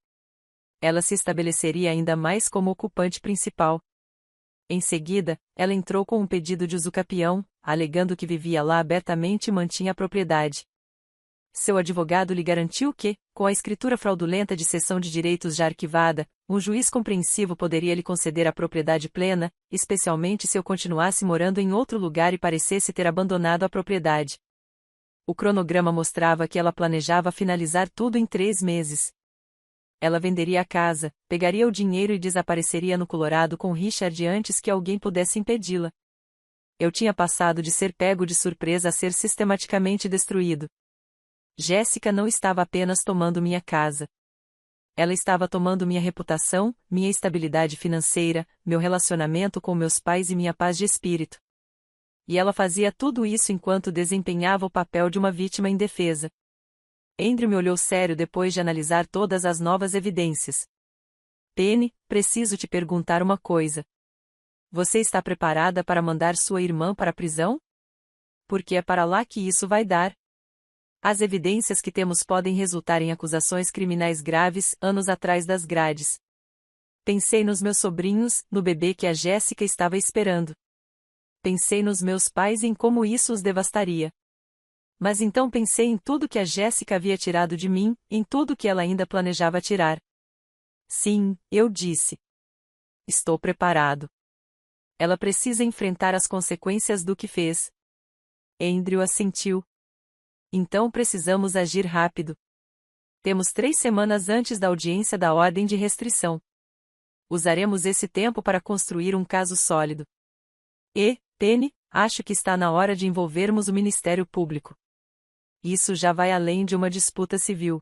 Ela se estabeleceria ainda mais como ocupante principal. Em seguida, ela entrou com um pedido de usucapião, alegando que vivia lá abertamente e mantinha a propriedade. Seu advogado lhe garantiu que, com a escritura fraudulenta de cessão de direitos já arquivada, um juiz compreensivo poderia lhe conceder a propriedade plena, especialmente se eu continuasse morando em outro lugar e parecesse ter abandonado a propriedade. O cronograma mostrava que ela planejava finalizar tudo em 3 meses. Ela venderia a casa, pegaria o dinheiro e desapareceria no Colorado com Richard antes que alguém pudesse impedi-la. Eu tinha passado de ser pego de surpresa a ser sistematicamente destruído. Jéssica não estava apenas tomando minha casa. Ela estava tomando minha reputação, minha estabilidade financeira, meu relacionamento com meus pais e minha paz de espírito. E ela fazia tudo isso enquanto desempenhava o papel de uma vítima indefesa. Andrew me olhou sério depois de analisar todas as novas evidências. Penny, preciso te perguntar uma coisa. Você está preparada para mandar sua irmã para a prisão? Porque é para lá que isso vai dar. As evidências que temos podem resultar em acusações criminais graves, anos atrás das grades. Pensei nos meus sobrinhos, no bebê que a Jéssica estava esperando. Pensei nos meus pais e em como isso os devastaria. Mas então pensei em tudo que a Jéssica havia tirado de mim, em tudo que ela ainda planejava tirar. Sim, eu disse. Estou preparado. Ela precisa enfrentar as consequências do que fez. Andrew assentiu. Então precisamos agir rápido. Temos 3 semanas antes da audiência da ordem de restrição. Usaremos esse tempo para construir um caso sólido. Penny, acho que está na hora de envolvermos o Ministério Público. Isso já vai além de uma disputa civil.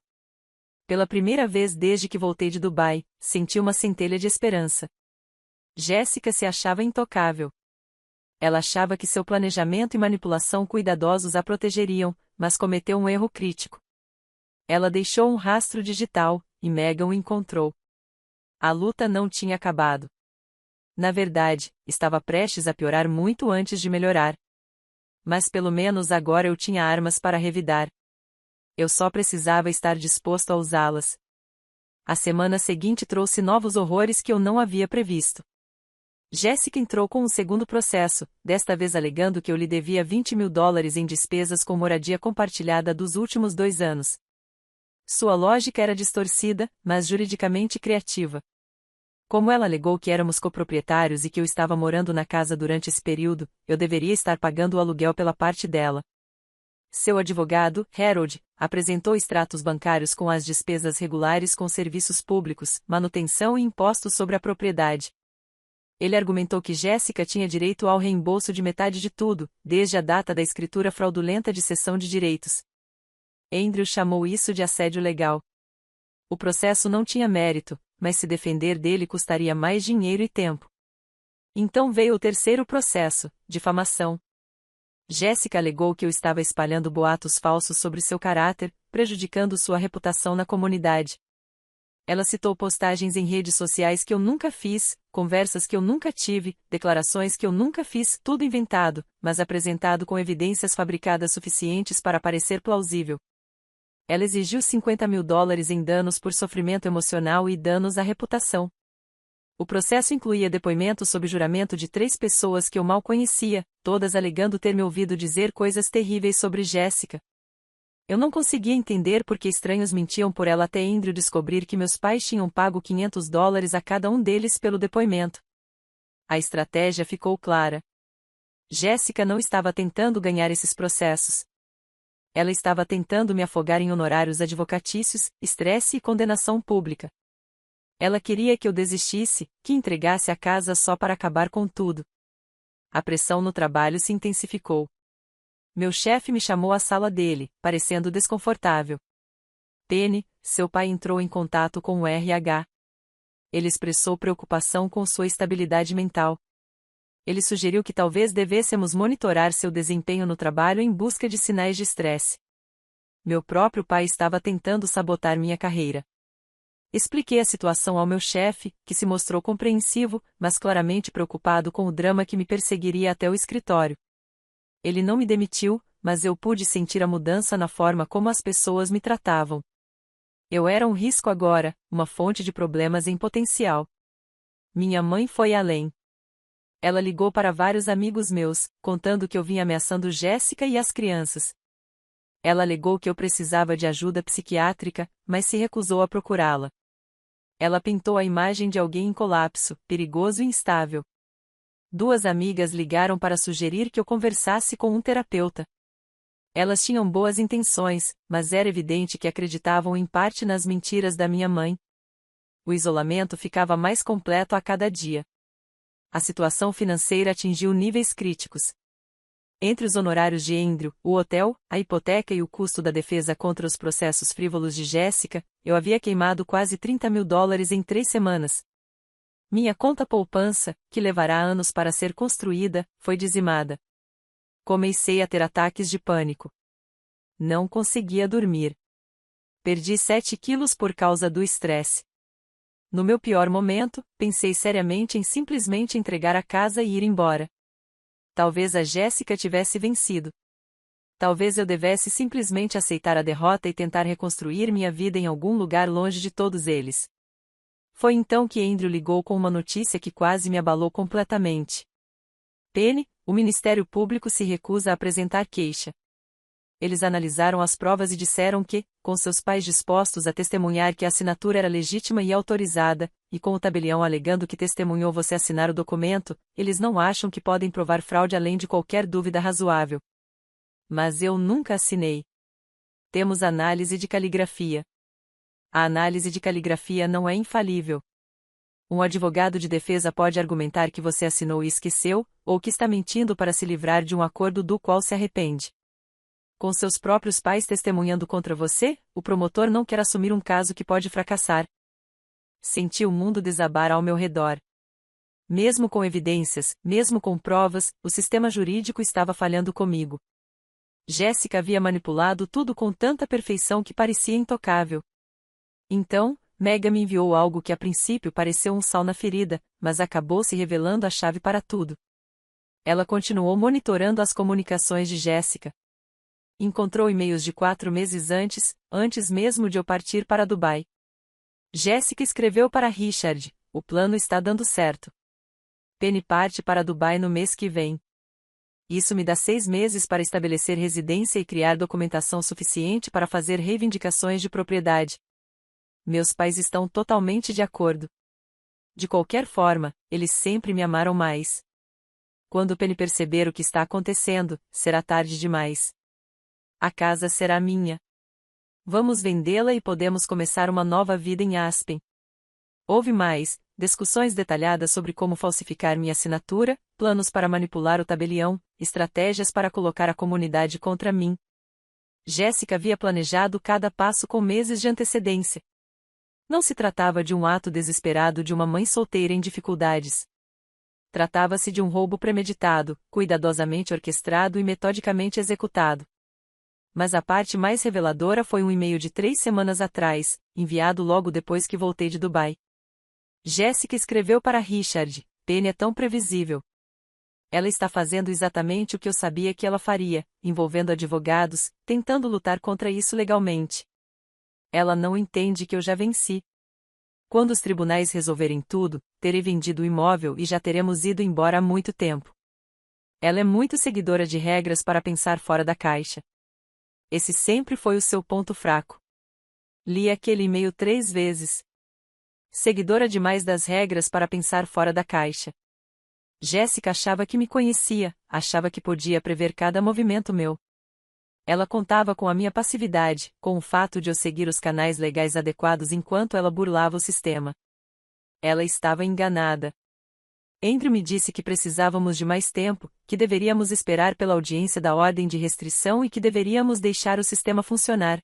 Pela primeira vez desde que voltei de Dubai, senti uma centelha de esperança. Jéssica se achava intocável. Ela achava que seu planejamento e manipulação cuidadosos a protegeriam, mas cometeu um erro crítico. Ela deixou um rastro digital, e Megan o encontrou. A luta não tinha acabado. Na verdade, estava prestes a piorar muito antes de melhorar. Mas pelo menos agora eu tinha armas para revidar. Eu só precisava estar disposto a usá-las. A semana seguinte trouxe novos horrores que eu não havia previsto. Jéssica entrou com um segundo processo, desta vez alegando que eu lhe devia $20.000 em despesas com moradia compartilhada dos últimos 2 anos. Sua lógica era distorcida, mas juridicamente criativa. Como ela alegou que éramos coproprietários e que eu estava morando na casa durante esse período, eu deveria estar pagando o aluguel pela parte dela. Seu advogado, Harold, apresentou extratos bancários com as despesas regulares com serviços públicos, manutenção e impostos sobre a propriedade. Ele argumentou que Jéssica tinha direito ao reembolso de metade de tudo, desde a data da escritura fraudulenta de cessão de direitos. Andrew chamou isso de assédio legal. O processo não tinha mérito, mas se defender dele custaria mais dinheiro e tempo. Então veio o terceiro processo, difamação. Jéssica alegou que eu estava espalhando boatos falsos sobre seu caráter, prejudicando sua reputação na comunidade. Ela citou postagens em redes sociais que eu nunca fiz, conversas que eu nunca tive, declarações que eu nunca fiz, tudo inventado, mas apresentado com evidências fabricadas suficientes para parecer plausível. Ela exigiu $50.000 em danos por sofrimento emocional e danos à reputação. O processo incluía depoimentos sob juramento de 3 pessoas que eu mal conhecia, todas alegando ter me ouvido dizer coisas terríveis sobre Jéssica. Eu não conseguia entender por que estranhos mentiam por ela até Andrew descobrir que meus pais tinham pago $500 a cada um deles pelo depoimento. A estratégia ficou clara. Jéssica não estava tentando ganhar esses processos. Ela estava tentando me afogar em honorários advocatícios, estresse e condenação pública. Ela queria que eu desistisse, que entregasse a casa só para acabar com tudo. A pressão no trabalho se intensificou. Meu chefe me chamou à sala dele, parecendo desconfortável. Penny, seu pai entrou em contato com o RH. Ele expressou preocupação com sua estabilidade mental. Ele sugeriu que talvez devêssemos monitorar seu desempenho no trabalho em busca de sinais de estresse. Meu próprio pai estava tentando sabotar minha carreira. Expliquei a situação ao meu chefe, que se mostrou compreensivo, mas claramente preocupado com o drama que me perseguiria até o escritório. Ele não me demitiu, mas eu pude sentir a mudança na forma como as pessoas me tratavam. Eu era um risco agora, uma fonte de problemas em potencial. Minha mãe foi além. Ela ligou para vários amigos meus, contando que eu vinha ameaçando Jéssica e as crianças. Ela alegou que eu precisava de ajuda psiquiátrica, mas se recusou a procurá-la. Ela pintou a imagem de alguém em colapso, perigoso e instável. 2 amigas ligaram para sugerir que eu conversasse com um terapeuta. Elas tinham boas intenções, mas era evidente que acreditavam em parte nas mentiras da minha mãe. O isolamento ficava mais completo a cada dia. A situação financeira atingiu níveis críticos. Entre os honorários de Andrew, o hotel, a hipoteca e o custo da defesa contra os processos frívolos de Jéssica, eu havia queimado quase $30.000 em 3 semanas. Minha conta poupança, que levará anos para ser construída, foi dizimada. Comecei a ter ataques de pânico. Não conseguia dormir. Perdi 7 quilos por causa do estresse. No meu pior momento, pensei seriamente em simplesmente entregar a casa e ir embora. Talvez a Jéssica tivesse vencido. Talvez eu devesse simplesmente aceitar a derrota e tentar reconstruir minha vida em algum lugar longe de todos eles. Foi então que Andrew ligou com uma notícia que quase me abalou completamente. Penny, o Ministério Público se recusa a apresentar queixa. Eles analisaram as provas e disseram que, com seus pais dispostos a testemunhar que a assinatura era legítima e autorizada, e com o tabelião alegando que testemunhou você assinar o documento, eles não acham que podem provar fraude além de qualquer dúvida razoável. Mas eu nunca assinei. Temos análise de caligrafia. A análise de caligrafia não é infalível. Um advogado de defesa pode argumentar que você assinou e esqueceu, ou que está mentindo para se livrar de um acordo do qual se arrepende. Com seus próprios pais testemunhando contra você, o promotor não quer assumir um caso que pode fracassar. Senti o mundo desabar ao meu redor. Mesmo com evidências, mesmo com provas, o sistema jurídico estava falhando comigo. Jéssica havia manipulado tudo com tanta perfeição que parecia intocável. Então, Megan me enviou algo que a princípio pareceu um sal na ferida, mas acabou se revelando a chave para tudo. Ela continuou monitorando as comunicações de Jéssica. Encontrou e-mails de 4 meses antes mesmo de eu partir para Dubai. Jéssica escreveu para Richard: o plano está dando certo. Penny parte para Dubai no mês que vem. Isso me dá 6 meses para estabelecer residência e criar documentação suficiente para fazer reivindicações de propriedade. Meus pais estão totalmente de acordo. De qualquer forma, eles sempre me amaram mais. Quando Penny perceber o que está acontecendo, será tarde demais. A casa será minha. Vamos vendê-la e podemos começar uma nova vida em Aspen. Houve mais discussões detalhadas sobre como falsificar minha assinatura, planos para manipular o tabelião, estratégias para colocar a comunidade contra mim. Jéssica havia planejado cada passo com meses de antecedência. Não se tratava de um ato desesperado de uma mãe solteira em dificuldades. Tratava-se de um roubo premeditado, cuidadosamente orquestrado e metodicamente executado. Mas a parte mais reveladora foi um e-mail de 3 semanas atrás, enviado logo depois que voltei de Dubai. Jéssica escreveu para Richard: Penny é tão previsível. Ela está fazendo exatamente o que eu sabia que ela faria, envolvendo advogados, tentando lutar contra isso legalmente. Ela não entende que eu já venci. Quando os tribunais resolverem tudo, terei vendido o imóvel e já teremos ido embora há muito tempo. Ela é muito seguidora de regras para pensar fora da caixa. Esse sempre foi o seu ponto fraco. Li aquele e-mail 3 vezes. Seguidora demais das regras para pensar fora da caixa. Jéssica achava que me conhecia, achava que podia prever cada movimento meu. Ela contava com a minha passividade, com o fato de eu seguir os canais legais adequados enquanto ela burlava o sistema. Ela estava enganada. Andrew me disse que precisávamos de mais tempo, que deveríamos esperar pela audiência da ordem de restrição e que deveríamos deixar o sistema funcionar.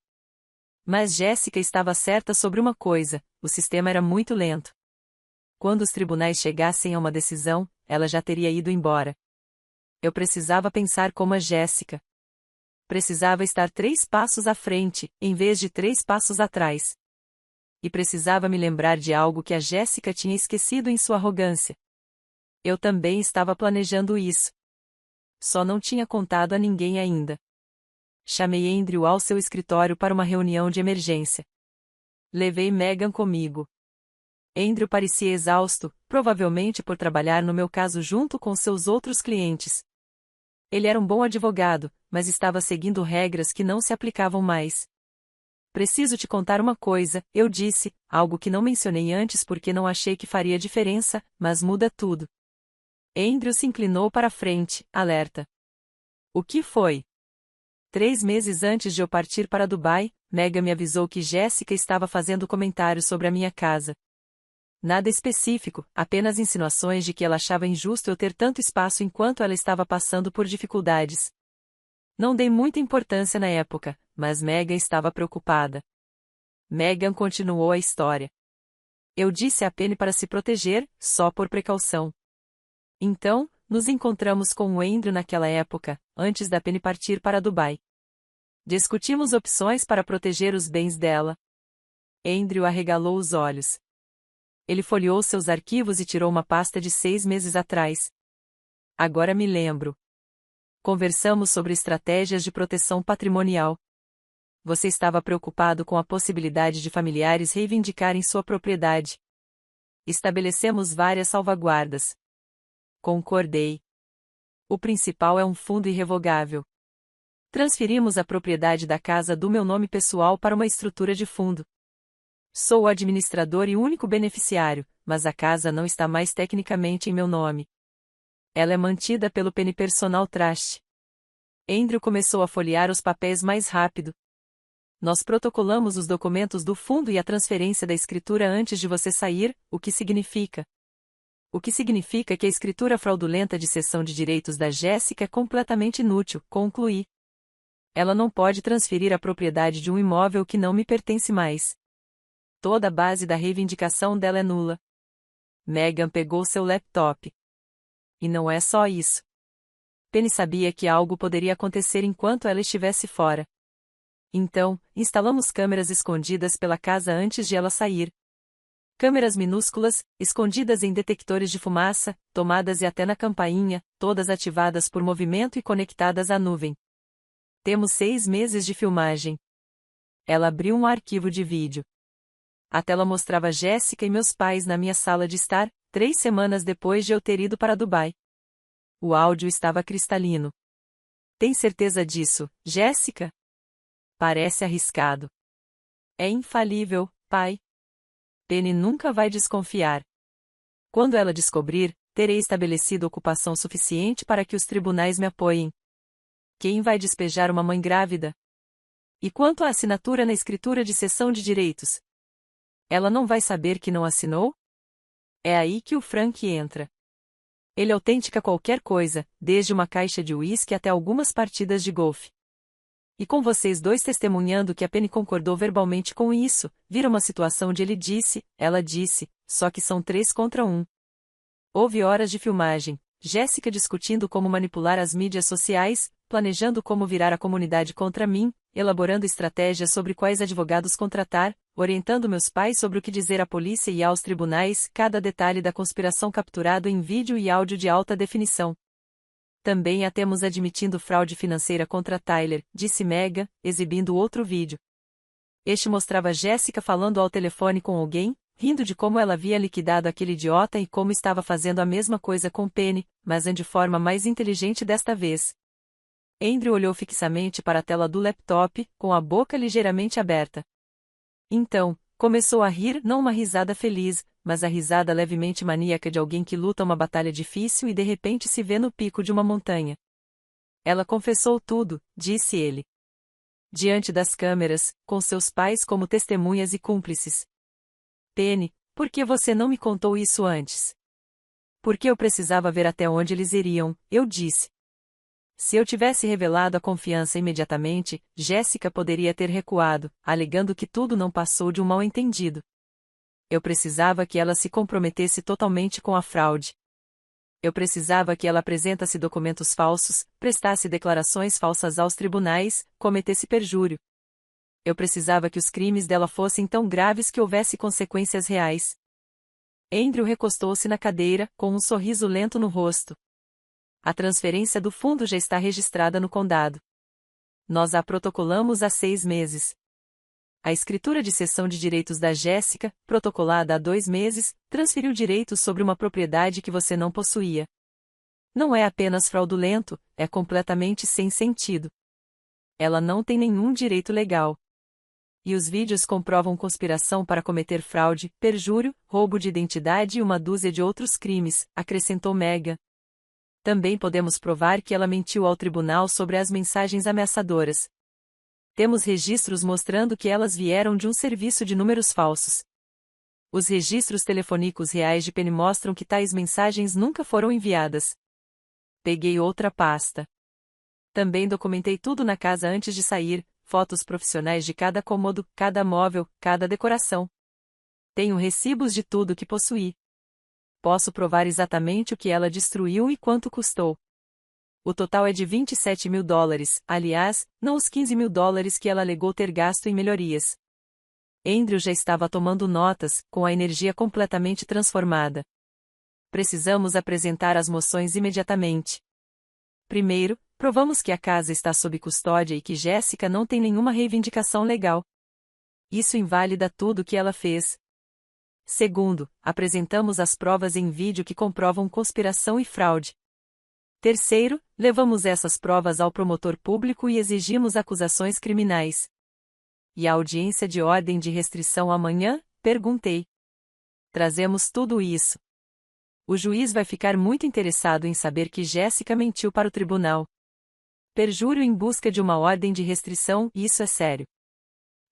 Mas Jéssica estava certa sobre uma coisa: o sistema era muito lento. Quando os tribunais chegassem a uma decisão, ela já teria ido embora. Eu precisava pensar como a Jéssica. Precisava estar 3 passos à frente, em vez de 3 passos atrás. E precisava me lembrar de algo que a Jéssica tinha esquecido em sua arrogância. Eu também estava planejando isso. Só não tinha contado a ninguém ainda. Chamei Andrew ao seu escritório para uma reunião de emergência. Levei Megan comigo. Andrew parecia exausto, provavelmente por trabalhar no meu caso junto com seus outros clientes. Ele era um bom advogado, mas estava seguindo regras que não se aplicavam mais. Preciso te contar uma coisa, eu disse, algo que não mencionei antes porque não achei que faria diferença, mas muda tudo. Andrew se inclinou para a frente, alerta. O que foi? 3 meses antes de eu partir para Dubai, Megan me avisou que Jéssica estava fazendo comentários sobre a minha casa. Nada específico, apenas insinuações de que ela achava injusto eu ter tanto espaço enquanto ela estava passando por dificuldades. Não dei muita importância na época, mas Megan estava preocupada. Megan continuou a história. Eu disse a Penny para se proteger, só por precaução. Então, nos encontramos com o Andrew naquela época, antes da Penny partir para Dubai. Discutimos opções para proteger os bens dela. Andrew arregalou os olhos. Ele folheou seus arquivos e tirou uma pasta de 6 meses atrás. Agora me lembro. Conversamos sobre estratégias de proteção patrimonial. Você estava preocupado com a possibilidade de familiares reivindicarem sua propriedade. Estabelecemos várias salvaguardas. Concordei. O principal é um fundo irrevogável. Transferimos a propriedade da casa do meu nome pessoal para uma estrutura de fundo. Sou o administrador e único beneficiário, mas a casa não está mais tecnicamente em meu nome. Ela é mantida pelo Penny Personal Trust. Andrew começou a folhear os papéis mais rápido. Nós protocolamos os documentos do fundo e a transferência da escritura antes de você sair, o que significa? O que significa que a escritura fraudulenta de cessão de direitos da Jéssica é completamente inútil, concluí. Ela não pode transferir a propriedade de um imóvel que não me pertence mais. Toda a base da reivindicação dela é nula. Megan pegou seu laptop. E não é só isso. Penny sabia que algo poderia acontecer enquanto ela estivesse fora. Então, instalamos câmeras escondidas pela casa antes de ela sair. Câmeras minúsculas, escondidas em detectores de fumaça, tomadas e até na campainha, todas ativadas por movimento e conectadas à nuvem. Temos 6 meses de filmagem. Ela abriu um arquivo de vídeo. A tela mostrava Jéssica e meus pais na minha sala de estar, 3 semanas depois de eu ter ido para Dubai. O áudio estava cristalino. Tem certeza disso, Jéssica? Parece arriscado. É infalível, pai. Penny nunca vai desconfiar. Quando ela descobrir, terei estabelecido ocupação suficiente para que os tribunais me apoiem. Quem vai despejar uma mãe grávida? E quanto à assinatura na escritura de cessão de direitos? Ela não vai saber que não assinou? É aí que o Frank entra. Ele autentica qualquer coisa, desde uma caixa de uísque até algumas partidas de golfe. E com vocês dois testemunhando que a Penny concordou verbalmente com isso, vira uma situação de ele disse, ela disse, só que são 3 contra 1. Houve horas de filmagem, Jéssica discutindo como manipular as mídias sociais, planejando como virar a comunidade contra mim, elaborando estratégias sobre quais advogados contratar, orientando meus pais sobre o que dizer à polícia e aos tribunais, cada detalhe da conspiração capturado em vídeo e áudio de alta definição. Também a temos admitindo fraude financeira contra Tyler, disse Megan, exibindo outro vídeo. Este mostrava Jéssica falando ao telefone com alguém, rindo de como ela havia liquidado aquele idiota e como estava fazendo a mesma coisa com Penny, mas de forma mais inteligente desta vez. Andrew olhou fixamente para a tela do laptop, com a boca ligeiramente aberta. Então, começou a rir, não uma risada feliz, mas a risada levemente maníaca de alguém que luta uma batalha difícil e de repente se vê no pico de uma montanha. Ela confessou tudo, disse ele. Diante das câmeras, com seus pais como testemunhas e cúmplices. Penny, por que você não me contou isso antes? Porque eu precisava ver até onde eles iriam, eu disse. Se eu tivesse revelado a confiança imediatamente, Jéssica poderia ter recuado, alegando que tudo não passou de um mal-entendido. Eu precisava que ela se comprometesse totalmente com a fraude. Eu precisava que ela apresentasse documentos falsos, prestasse declarações falsas aos tribunais, cometesse perjúrio. Eu precisava que os crimes dela fossem tão graves que houvesse consequências reais. Andrew recostou-se na cadeira, com um sorriso lento no rosto. A transferência do fundo já está registrada no condado. Nós a protocolamos há 6 meses. A escritura de cessão de direitos da Jéssica, protocolada há 2 meses, transferiu direitos sobre uma propriedade que você não possuía. Não é apenas fraudulento, é completamente sem sentido. Ela não tem nenhum direito legal. E os vídeos comprovam conspiração para cometer fraude, perjúrio, roubo de identidade e uma dúzia de outros crimes, acrescentou Megan. Também podemos provar que ela mentiu ao tribunal sobre as mensagens ameaçadoras. Temos registros mostrando que elas vieram de um serviço de números falsos. Os registros telefônicos reais de Penny mostram que tais mensagens nunca foram enviadas. Peguei outra pasta. Também documentei tudo na casa antes de sair, fotos profissionais de cada cômodo, cada móvel, cada decoração. Tenho recibos de tudo que possuí. Posso provar exatamente o que ela destruiu e quanto custou. O total é de $27 mil, aliás, não os $15 mil que ela alegou ter gasto em melhorias. Andrew já estava tomando notas, com a energia completamente transformada. Precisamos apresentar as moções imediatamente. Primeiro, provamos que a casa está sob custódia e que Jéssica não tem nenhuma reivindicação legal. Isso invalida tudo o que ela fez. Segundo, apresentamos as provas em vídeo que comprovam conspiração e fraude. Terceiro, levamos essas provas ao promotor público e exigimos acusações criminais. E a audiência de ordem de restrição amanhã? Perguntei. Trazemos tudo isso. O juiz vai ficar muito interessado em saber que Jéssica mentiu para o tribunal. Perjúrio em busca de uma ordem de restrição, isso é sério.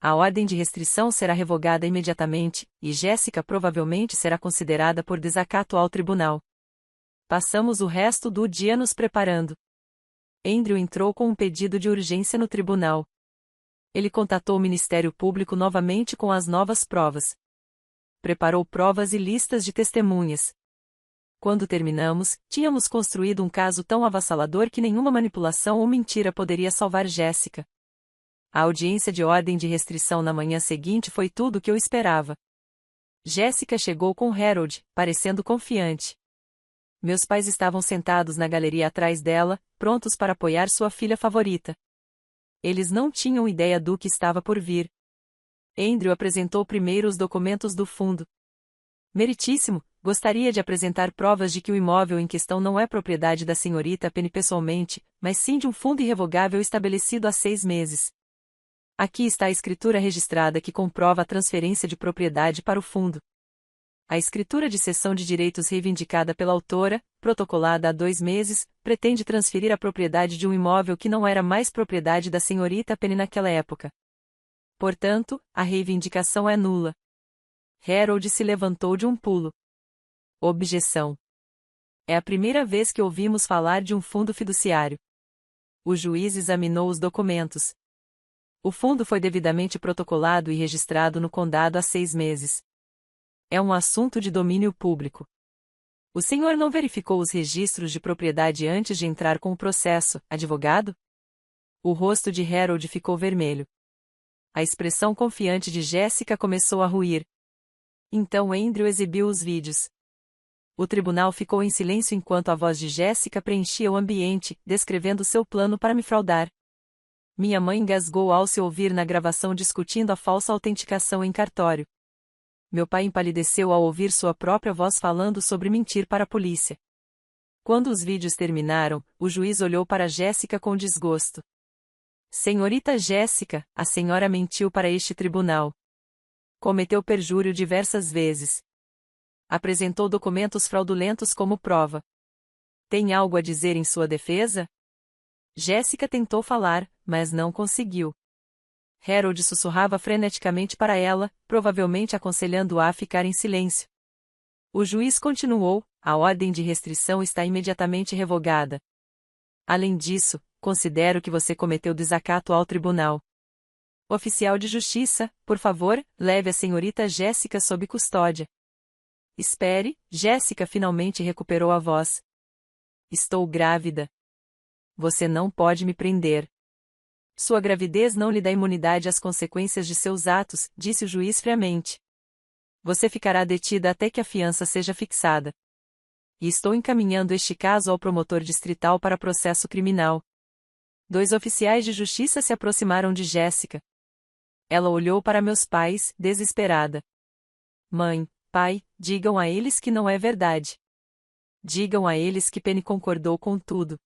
A ordem de restrição será revogada imediatamente, e Jéssica provavelmente será considerada por desacato ao tribunal. Passamos o resto do dia nos preparando. Andrew entrou com um pedido de urgência no tribunal. Ele contatou o Ministério Público novamente com as novas provas. Preparou provas e listas de testemunhas. Quando terminamos, tínhamos construído um caso tão avassalador que nenhuma manipulação ou mentira poderia salvar Jéssica. A audiência de ordem de restrição na manhã seguinte foi tudo o que eu esperava. Jéssica chegou com Harold, parecendo confiante. Meus pais estavam sentados na galeria atrás dela, prontos para apoiar sua filha favorita. Eles não tinham ideia do que estava por vir. Andrew apresentou primeiro os documentos do fundo. Meritíssimo, gostaria de apresentar provas de que o imóvel em questão não é propriedade da senhorita Penny pessoalmente, mas sim de um fundo irrevogável estabelecido há 6 meses. Aqui está a escritura registrada que comprova a transferência de propriedade para o fundo. A escritura de cessão de direitos reivindicada pela autora, protocolada há 2 meses, pretende transferir a propriedade de um imóvel que não era mais propriedade da senhorita Penny naquela época. Portanto, a reivindicação é nula. Harold se levantou de um pulo. Objeção. É a primeira vez que ouvimos falar de um fundo fiduciário. O juiz examinou os documentos. O fundo foi devidamente protocolado e registrado no condado há 6 meses. É um assunto de domínio público. O senhor não verificou os registros de propriedade antes de entrar com o processo, advogado? O rosto de Harold ficou vermelho. A expressão confiante de Jéssica começou a ruir. Então Andrew exibiu os vídeos. O tribunal ficou em silêncio enquanto a voz de Jéssica preenchia o ambiente, descrevendo seu plano para me fraudar. Minha mãe engasgou ao se ouvir na gravação discutindo a falsa autenticação em cartório. Meu pai empalideceu ao ouvir sua própria voz falando sobre mentir para a polícia. Quando os vídeos terminaram, o juiz olhou para Jéssica com desgosto. Senhorita Jéssica, a senhora mentiu para este tribunal. Cometeu perjúrio diversas vezes. Apresentou documentos fraudulentos como prova. Tem algo a dizer em sua defesa? Jéssica tentou falar, mas não conseguiu. Harold sussurrava freneticamente para ela, provavelmente aconselhando-a a ficar em silêncio. O juiz continuou: a ordem de restrição está imediatamente revogada. Além disso, considero que você cometeu desacato ao tribunal. Oficial de justiça, por favor, leve a senhorita Jéssica sob custódia. Espere, Jéssica finalmente recuperou a voz. Estou grávida. Você não pode me prender. Sua gravidez não lhe dá imunidade às consequências de seus atos, disse o juiz friamente. Você ficará detida até que a fiança seja fixada. E estou encaminhando este caso ao promotor distrital para processo criminal. 2 oficiais de justiça se aproximaram de Jéssica. Ela olhou para meus pais, desesperada. Mãe, pai, digam a eles que não é verdade. Digam a eles que Penny concordou com tudo.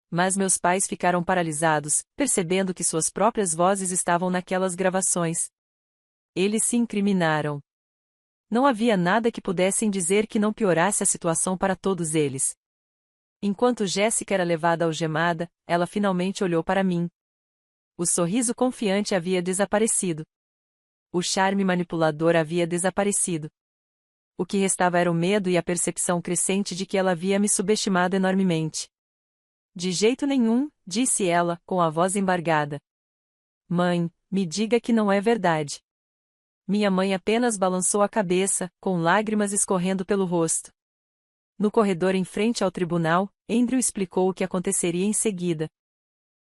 Mas meus pais ficaram paralisados, percebendo que suas próprias vozes estavam naquelas gravações. Eles se incriminaram. Não havia nada que pudessem dizer que não piorasse a situação para todos eles. Enquanto Jéssica era levada algemada, ela finalmente olhou para mim. O sorriso confiante havia desaparecido. O charme manipulador havia desaparecido. O que restava era o medo e a percepção crescente de que ela havia me subestimado enormemente. De jeito nenhum, disse ela, com a voz embargada. Mãe, me diga que não é verdade. Minha mãe apenas balançou a cabeça, com lágrimas escorrendo pelo rosto. No corredor em frente ao tribunal, Andrew explicou o que aconteceria em seguida.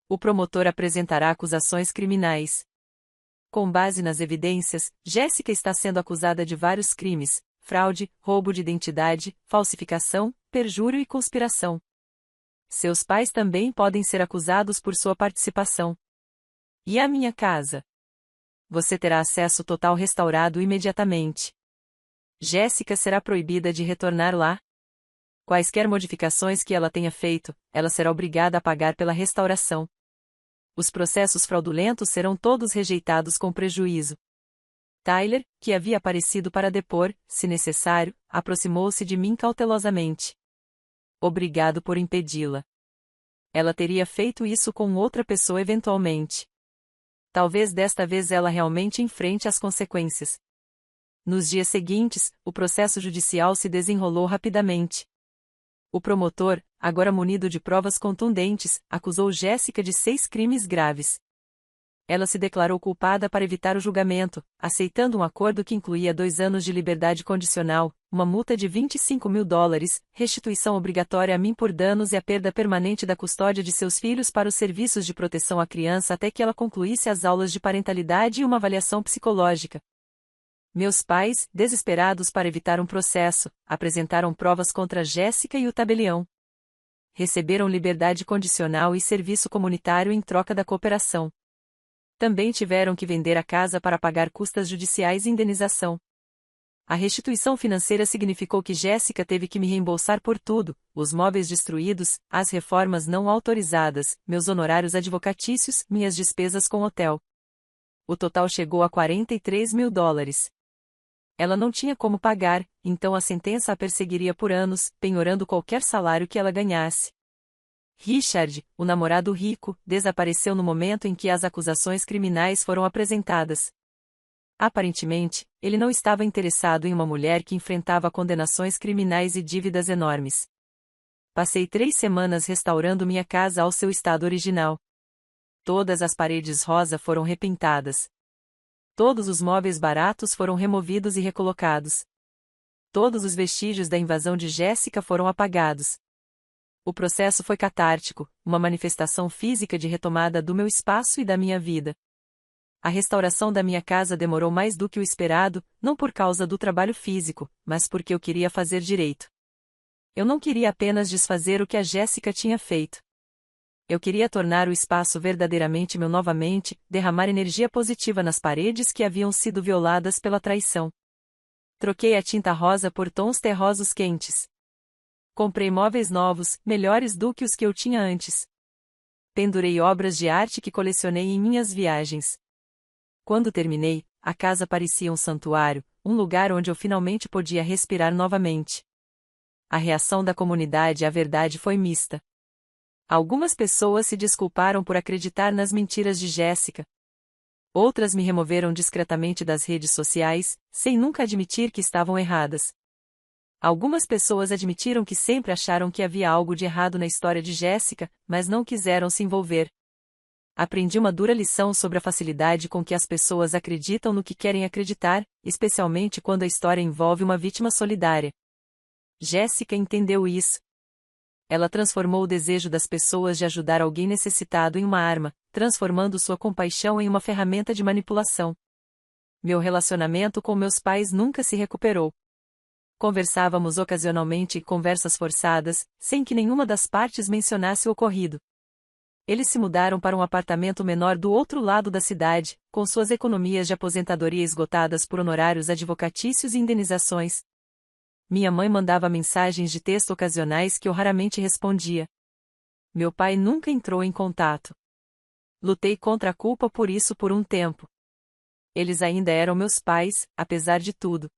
O promotor apresentará acusações criminais. Com base nas evidências, Jéssica está sendo acusada de vários crimes: fraude, roubo de identidade, falsificação, perjúrio e conspiração. Seus pais também podem ser acusados por sua participação. E a minha casa? Você terá acesso total restaurado imediatamente. Jéssica será proibida de retornar lá. Quaisquer modificações que ela tenha feito, ela será obrigada a pagar pela restauração. Os processos fraudulentos serão todos rejeitados com prejuízo. Tyler, que havia aparecido para depor, se necessário, aproximou-se de mim cautelosamente. Obrigado por impedi-la. Ela teria feito isso com outra pessoa eventualmente. Talvez desta vez ela realmente enfrente as consequências. Nos dias seguintes, o processo judicial se desenrolou rapidamente. O promotor, agora munido de provas contundentes, acusou Jéssica de 6 crimes graves. Ela se declarou culpada para evitar o julgamento, aceitando um acordo que incluía 2 anos de liberdade condicional, uma multa de $25.000, restituição obrigatória a mim por danos e a perda permanente da custódia de seus filhos para os serviços de proteção à criança até que ela concluísse as aulas de parentalidade e uma avaliação psicológica. Meus pais, desesperados para evitar um processo, apresentaram provas contra Jéssica e o tabelião. Receberam liberdade condicional e serviço comunitário em troca da cooperação. Também tiveram que vender a casa para pagar custas judiciais e indenização. A restituição financeira significou que Jéssica teve que me reembolsar por tudo: os móveis destruídos, as reformas não autorizadas, meus honorários advocatícios, minhas despesas com hotel. O total chegou a $43.000. Ela não tinha como pagar, então a sentença a perseguiria por anos, penhorando qualquer salário que ela ganhasse. Richard, o namorado rico, desapareceu no momento em que as acusações criminais foram apresentadas. Aparentemente, ele não estava interessado em uma mulher que enfrentava condenações criminais e dívidas enormes. Passei 3 semanas restaurando minha casa ao seu estado original. Todas as paredes rosa foram repintadas. Todos os móveis baratos foram removidos e recolocados. Todos os vestígios da invasão de Jéssica foram apagados. O processo foi catártico, uma manifestação física de retomada do meu espaço e da minha vida. A restauração da minha casa demorou mais do que o esperado, não por causa do trabalho físico, mas porque eu queria fazer direito. Eu não queria apenas desfazer o que a Jéssica tinha feito. Eu queria tornar o espaço verdadeiramente meu novamente, derramar energia positiva nas paredes que haviam sido violadas pela traição. Troquei a tinta rosa por tons terrosos quentes. Comprei móveis novos, melhores do que os que eu tinha antes. Pendurei obras de arte que colecionei em minhas viagens. Quando terminei, a casa parecia um santuário, um lugar onde eu finalmente podia respirar novamente. A reação da comunidade à verdade foi mista. Algumas pessoas se desculparam por acreditar nas mentiras de Jéssica. Outras me removeram discretamente das redes sociais, sem nunca admitir que estavam erradas. Algumas pessoas admitiram que sempre acharam que havia algo de errado na história de Jéssica, mas não quiseram se envolver. Aprendi uma dura lição sobre a facilidade com que as pessoas acreditam no que querem acreditar, especialmente quando a história envolve uma vítima solidária. Jéssica entendeu isso. Ela transformou o desejo das pessoas de ajudar alguém necessitado em uma arma, transformando sua compaixão em uma ferramenta de manipulação. Meu relacionamento com meus pais nunca se recuperou. Conversávamos ocasionalmente conversas forçadas, sem que nenhuma das partes mencionasse o ocorrido. Eles se mudaram para um apartamento menor do outro lado da cidade, com suas economias de aposentadoria esgotadas por honorários advocatícios e indenizações. Minha mãe mandava mensagens de texto ocasionais que eu raramente respondia. Meu pai nunca entrou em contato. Lutei contra a culpa por isso por um tempo. Eles ainda eram meus pais, apesar de tudo.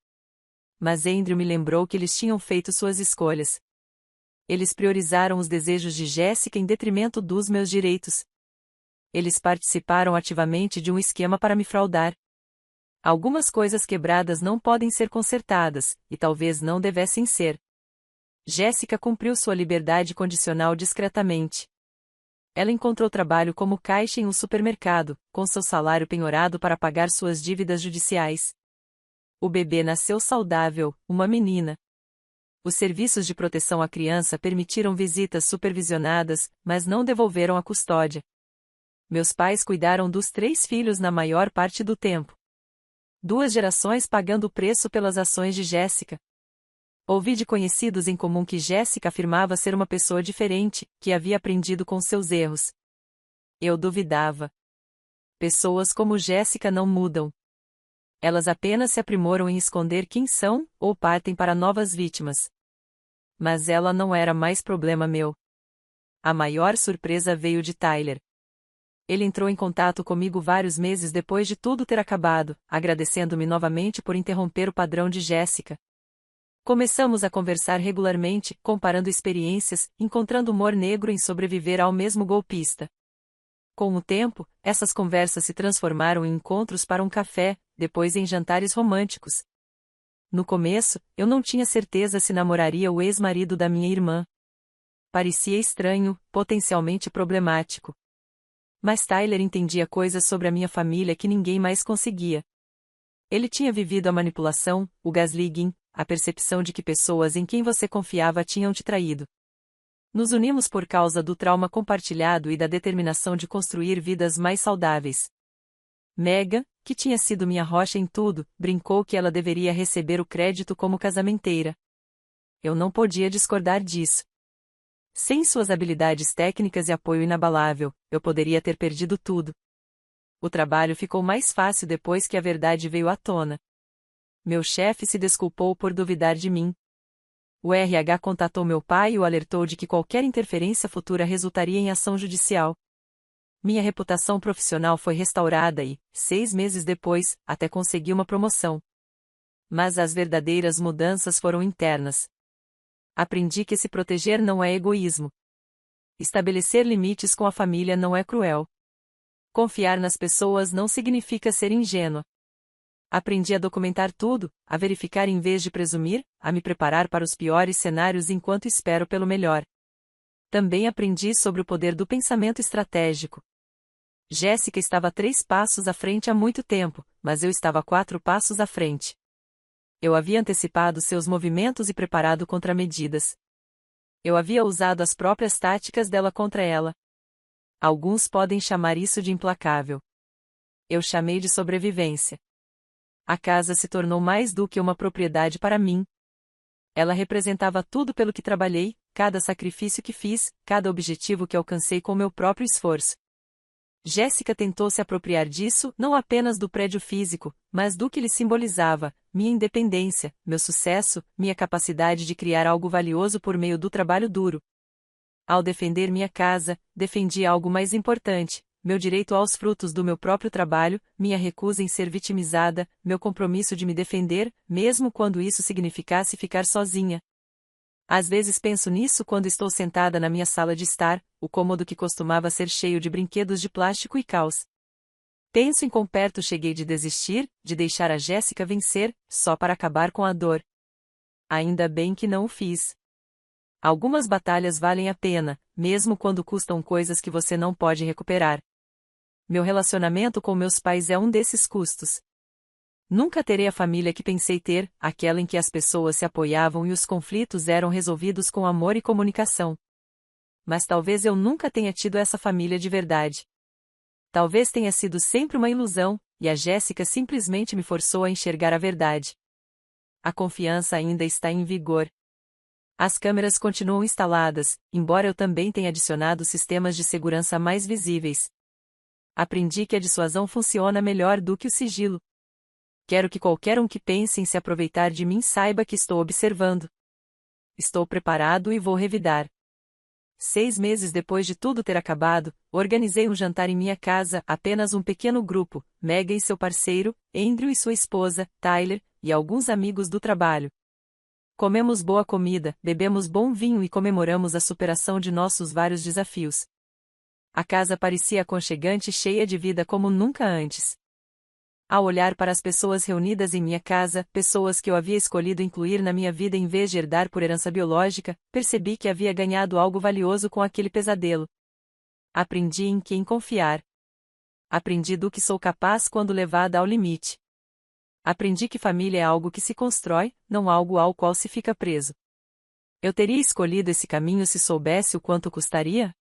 Mas Andrew me lembrou que eles tinham feito suas escolhas. Eles priorizaram os desejos de Jéssica em detrimento dos meus direitos. Eles participaram ativamente de um esquema para me fraudar. Algumas coisas quebradas não podem ser consertadas, e talvez não devessem ser. Jéssica cumpriu sua liberdade condicional discretamente. Ela encontrou trabalho como caixa em um supermercado, com seu salário penhorado para pagar suas dívidas judiciais. O bebê nasceu saudável, uma menina. Os serviços de proteção à criança permitiram visitas supervisionadas, mas não devolveram a custódia. Meus pais cuidaram dos 3 filhos na maior parte do tempo. 2 gerações pagando o preço pelas ações de Jéssica. Ouvi de conhecidos em comum que Jéssica afirmava ser uma pessoa diferente, que havia aprendido com seus erros. Eu duvidava. Pessoas como Jéssica não mudam. Elas apenas se aprimoram em esconder quem são, ou partem para novas vítimas. Mas ela não era mais problema meu. A maior surpresa veio de Tyler. Ele entrou em contato comigo vários meses depois de tudo ter acabado, agradecendo-me novamente por interromper o padrão de Jessica. Começamos a conversar regularmente, comparando experiências, encontrando humor negro em sobreviver ao mesmo golpista. Com o tempo, essas conversas se transformaram em encontros para um café, depois em jantares românticos. No começo, eu não tinha certeza se namoraria o ex-marido da minha irmã. Parecia estranho, potencialmente problemático. Mas Tyler entendia coisas sobre a minha família que ninguém mais conseguia. Ele tinha vivido a manipulação, o gaslighting, a percepção de que pessoas em quem você confiava tinham te traído. Nos unimos por causa do trauma compartilhado e da determinação de construir vidas mais saudáveis. Megan, que tinha sido minha rocha em tudo, brincou que ela deveria receber o crédito como casamenteira. Eu não podia discordar disso. Sem suas habilidades técnicas e apoio inabalável, eu poderia ter perdido tudo. O trabalho ficou mais fácil depois que a verdade veio à tona. Meu chefe se desculpou por duvidar de mim. O RH contatou meu pai e o alertou de que qualquer interferência futura resultaria em ação judicial. Minha reputação profissional foi restaurada e, 6 meses depois, até consegui uma promoção. Mas as verdadeiras mudanças foram internas. Aprendi que se proteger não é egoísmo. Estabelecer limites com a família não é cruel. Confiar nas pessoas não significa ser ingênua. Aprendi a documentar tudo, a verificar em vez de presumir, a me preparar para os piores cenários enquanto espero pelo melhor. Também aprendi sobre o poder do pensamento estratégico. Jéssica estava 3 passos à frente há muito tempo, mas eu estava 4 passos à frente. Eu havia antecipado seus movimentos e preparado contramedidas. Eu havia usado as próprias táticas dela contra ela. Alguns podem chamar isso de implacável. Eu chamei de sobrevivência. A casa se tornou mais do que uma propriedade para mim. Ela representava tudo pelo que trabalhei, cada sacrifício que fiz, cada objetivo que alcancei com meu próprio esforço. Jéssica tentou se apropriar disso, não apenas do prédio físico, mas do que ele simbolizava, minha independência, meu sucesso, minha capacidade de criar algo valioso por meio do trabalho duro. Ao defender minha casa, defendi algo mais importante, meu direito aos frutos do meu próprio trabalho, minha recusa em ser vitimizada, meu compromisso de me defender, mesmo quando isso significasse ficar sozinha. Às vezes penso nisso quando estou sentada na minha sala de estar, o cômodo que costumava ser cheio de brinquedos de plástico e caos. Penso em quão perto cheguei de desistir, de deixar a Jéssica vencer, só para acabar com a dor. Ainda bem que não o fiz. Algumas batalhas valem a pena, mesmo quando custam coisas que você não pode recuperar. Meu relacionamento com meus pais é um desses custos. Nunca terei a família que pensei ter, aquela em que as pessoas se apoiavam e os conflitos eram resolvidos com amor e comunicação. Mas talvez eu nunca tenha tido essa família de verdade. Talvez tenha sido sempre uma ilusão, e a Jéssica simplesmente me forçou a enxergar a verdade. A confiança ainda está em vigor. As câmeras continuam instaladas, embora eu também tenha adicionado sistemas de segurança mais visíveis. Aprendi que a dissuasão funciona melhor do que o sigilo. Quero que qualquer um que pense em se aproveitar de mim saiba que estou observando. Estou preparado e vou revidar. 6 meses depois de tudo ter acabado, organizei um jantar em minha casa, apenas um pequeno grupo, Megan e seu parceiro, Andrew e sua esposa, Tyler, e alguns amigos do trabalho. Comemos boa comida, bebemos bom vinho e comemoramos a superação de nossos vários desafios. A casa parecia aconchegante e cheia de vida como nunca antes. Ao olhar para as pessoas reunidas em minha casa, pessoas que eu havia escolhido incluir na minha vida em vez de herdar por herança biológica, percebi que havia ganhado algo valioso com aquele pesadelo. Aprendi em quem confiar. Aprendi do que sou capaz quando levada ao limite. Aprendi que família é algo que se constrói, não algo ao qual se fica preso. Eu teria escolhido esse caminho se soubesse o quanto custaria?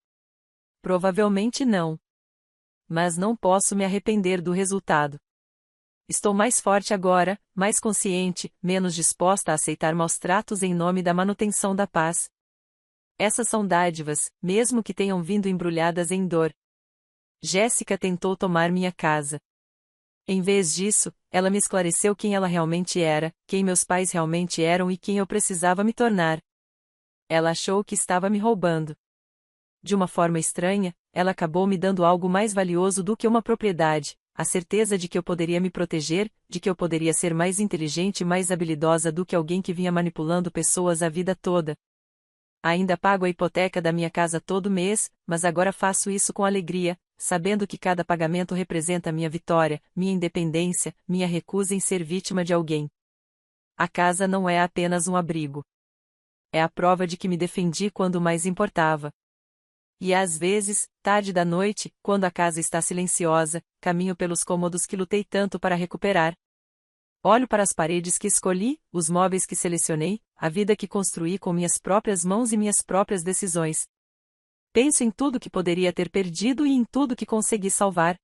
Provavelmente não. Mas não posso me arrepender do resultado. Estou mais forte agora, mais consciente, menos disposta a aceitar maus tratos em nome da manutenção da paz. Essas são dádivas, mesmo que tenham vindo embrulhadas em dor. Jéssica tentou tomar minha casa. Em vez disso, ela me esclareceu quem ela realmente era, quem meus pais realmente eram e quem eu precisava me tornar. Ela achou que estava me roubando. De uma forma estranha, ela acabou me dando algo mais valioso do que uma propriedade, a certeza de que eu poderia me proteger, de que eu poderia ser mais inteligente e mais habilidosa do que alguém que vinha manipulando pessoas a vida toda. Ainda pago a hipoteca da minha casa todo mês, mas agora faço isso com alegria, sabendo que cada pagamento representa minha vitória, minha independência, minha recusa em ser vítima de alguém. A casa não é apenas um abrigo. É a prova de que me defendi quando mais importava. E às vezes, tarde da noite, quando a casa está silenciosa, caminho pelos cômodos que lutei tanto para recuperar. Olho para as paredes que escolhi, os móveis que selecionei, a vida que construí com minhas próprias mãos e minhas próprias decisões. Penso em tudo que poderia ter perdido e em tudo que consegui salvar.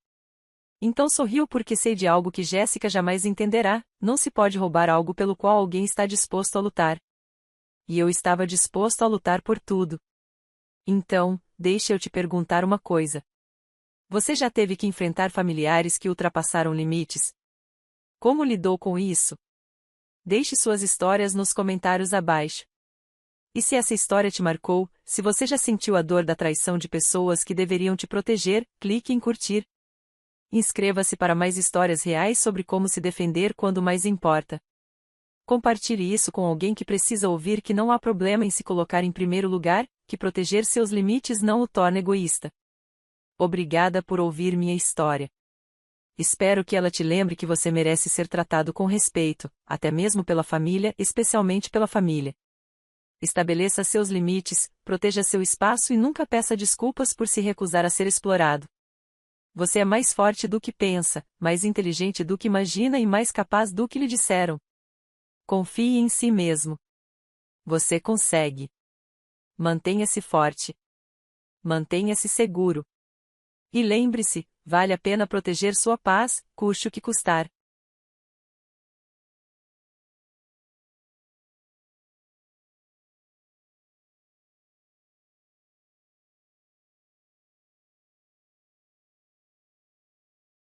Então sorrio porque sei de algo que Jéssica jamais entenderá: não se pode roubar algo pelo qual alguém está disposto a lutar. E eu estava disposto a lutar por tudo. Então, deixa eu te perguntar uma coisa. Você já teve que enfrentar familiares que ultrapassaram limites? Como lidou com isso? Deixe suas histórias nos comentários abaixo. E se essa história te marcou, se você já sentiu a dor da traição de pessoas que deveriam te proteger, clique em curtir. Inscreva-se para mais histórias reais sobre como se defender quando mais importa. Compartilhe isso com alguém que precisa ouvir que não há problema em se colocar em primeiro lugar, que proteger seus limites não o torna egoísta. Obrigada por ouvir minha história. Espero que ela te lembre que você merece ser tratado com respeito, até mesmo pela família, especialmente pela família. Estabeleça seus limites, proteja seu espaço e nunca peça desculpas por se recusar a ser explorado. Você é mais forte do que pensa, mais inteligente do que imagina e mais capaz do que lhe disseram. Confie em si mesmo. Você consegue. Mantenha-se forte. Mantenha-se seguro. E lembre-se, vale a pena proteger sua paz, custe o que custar.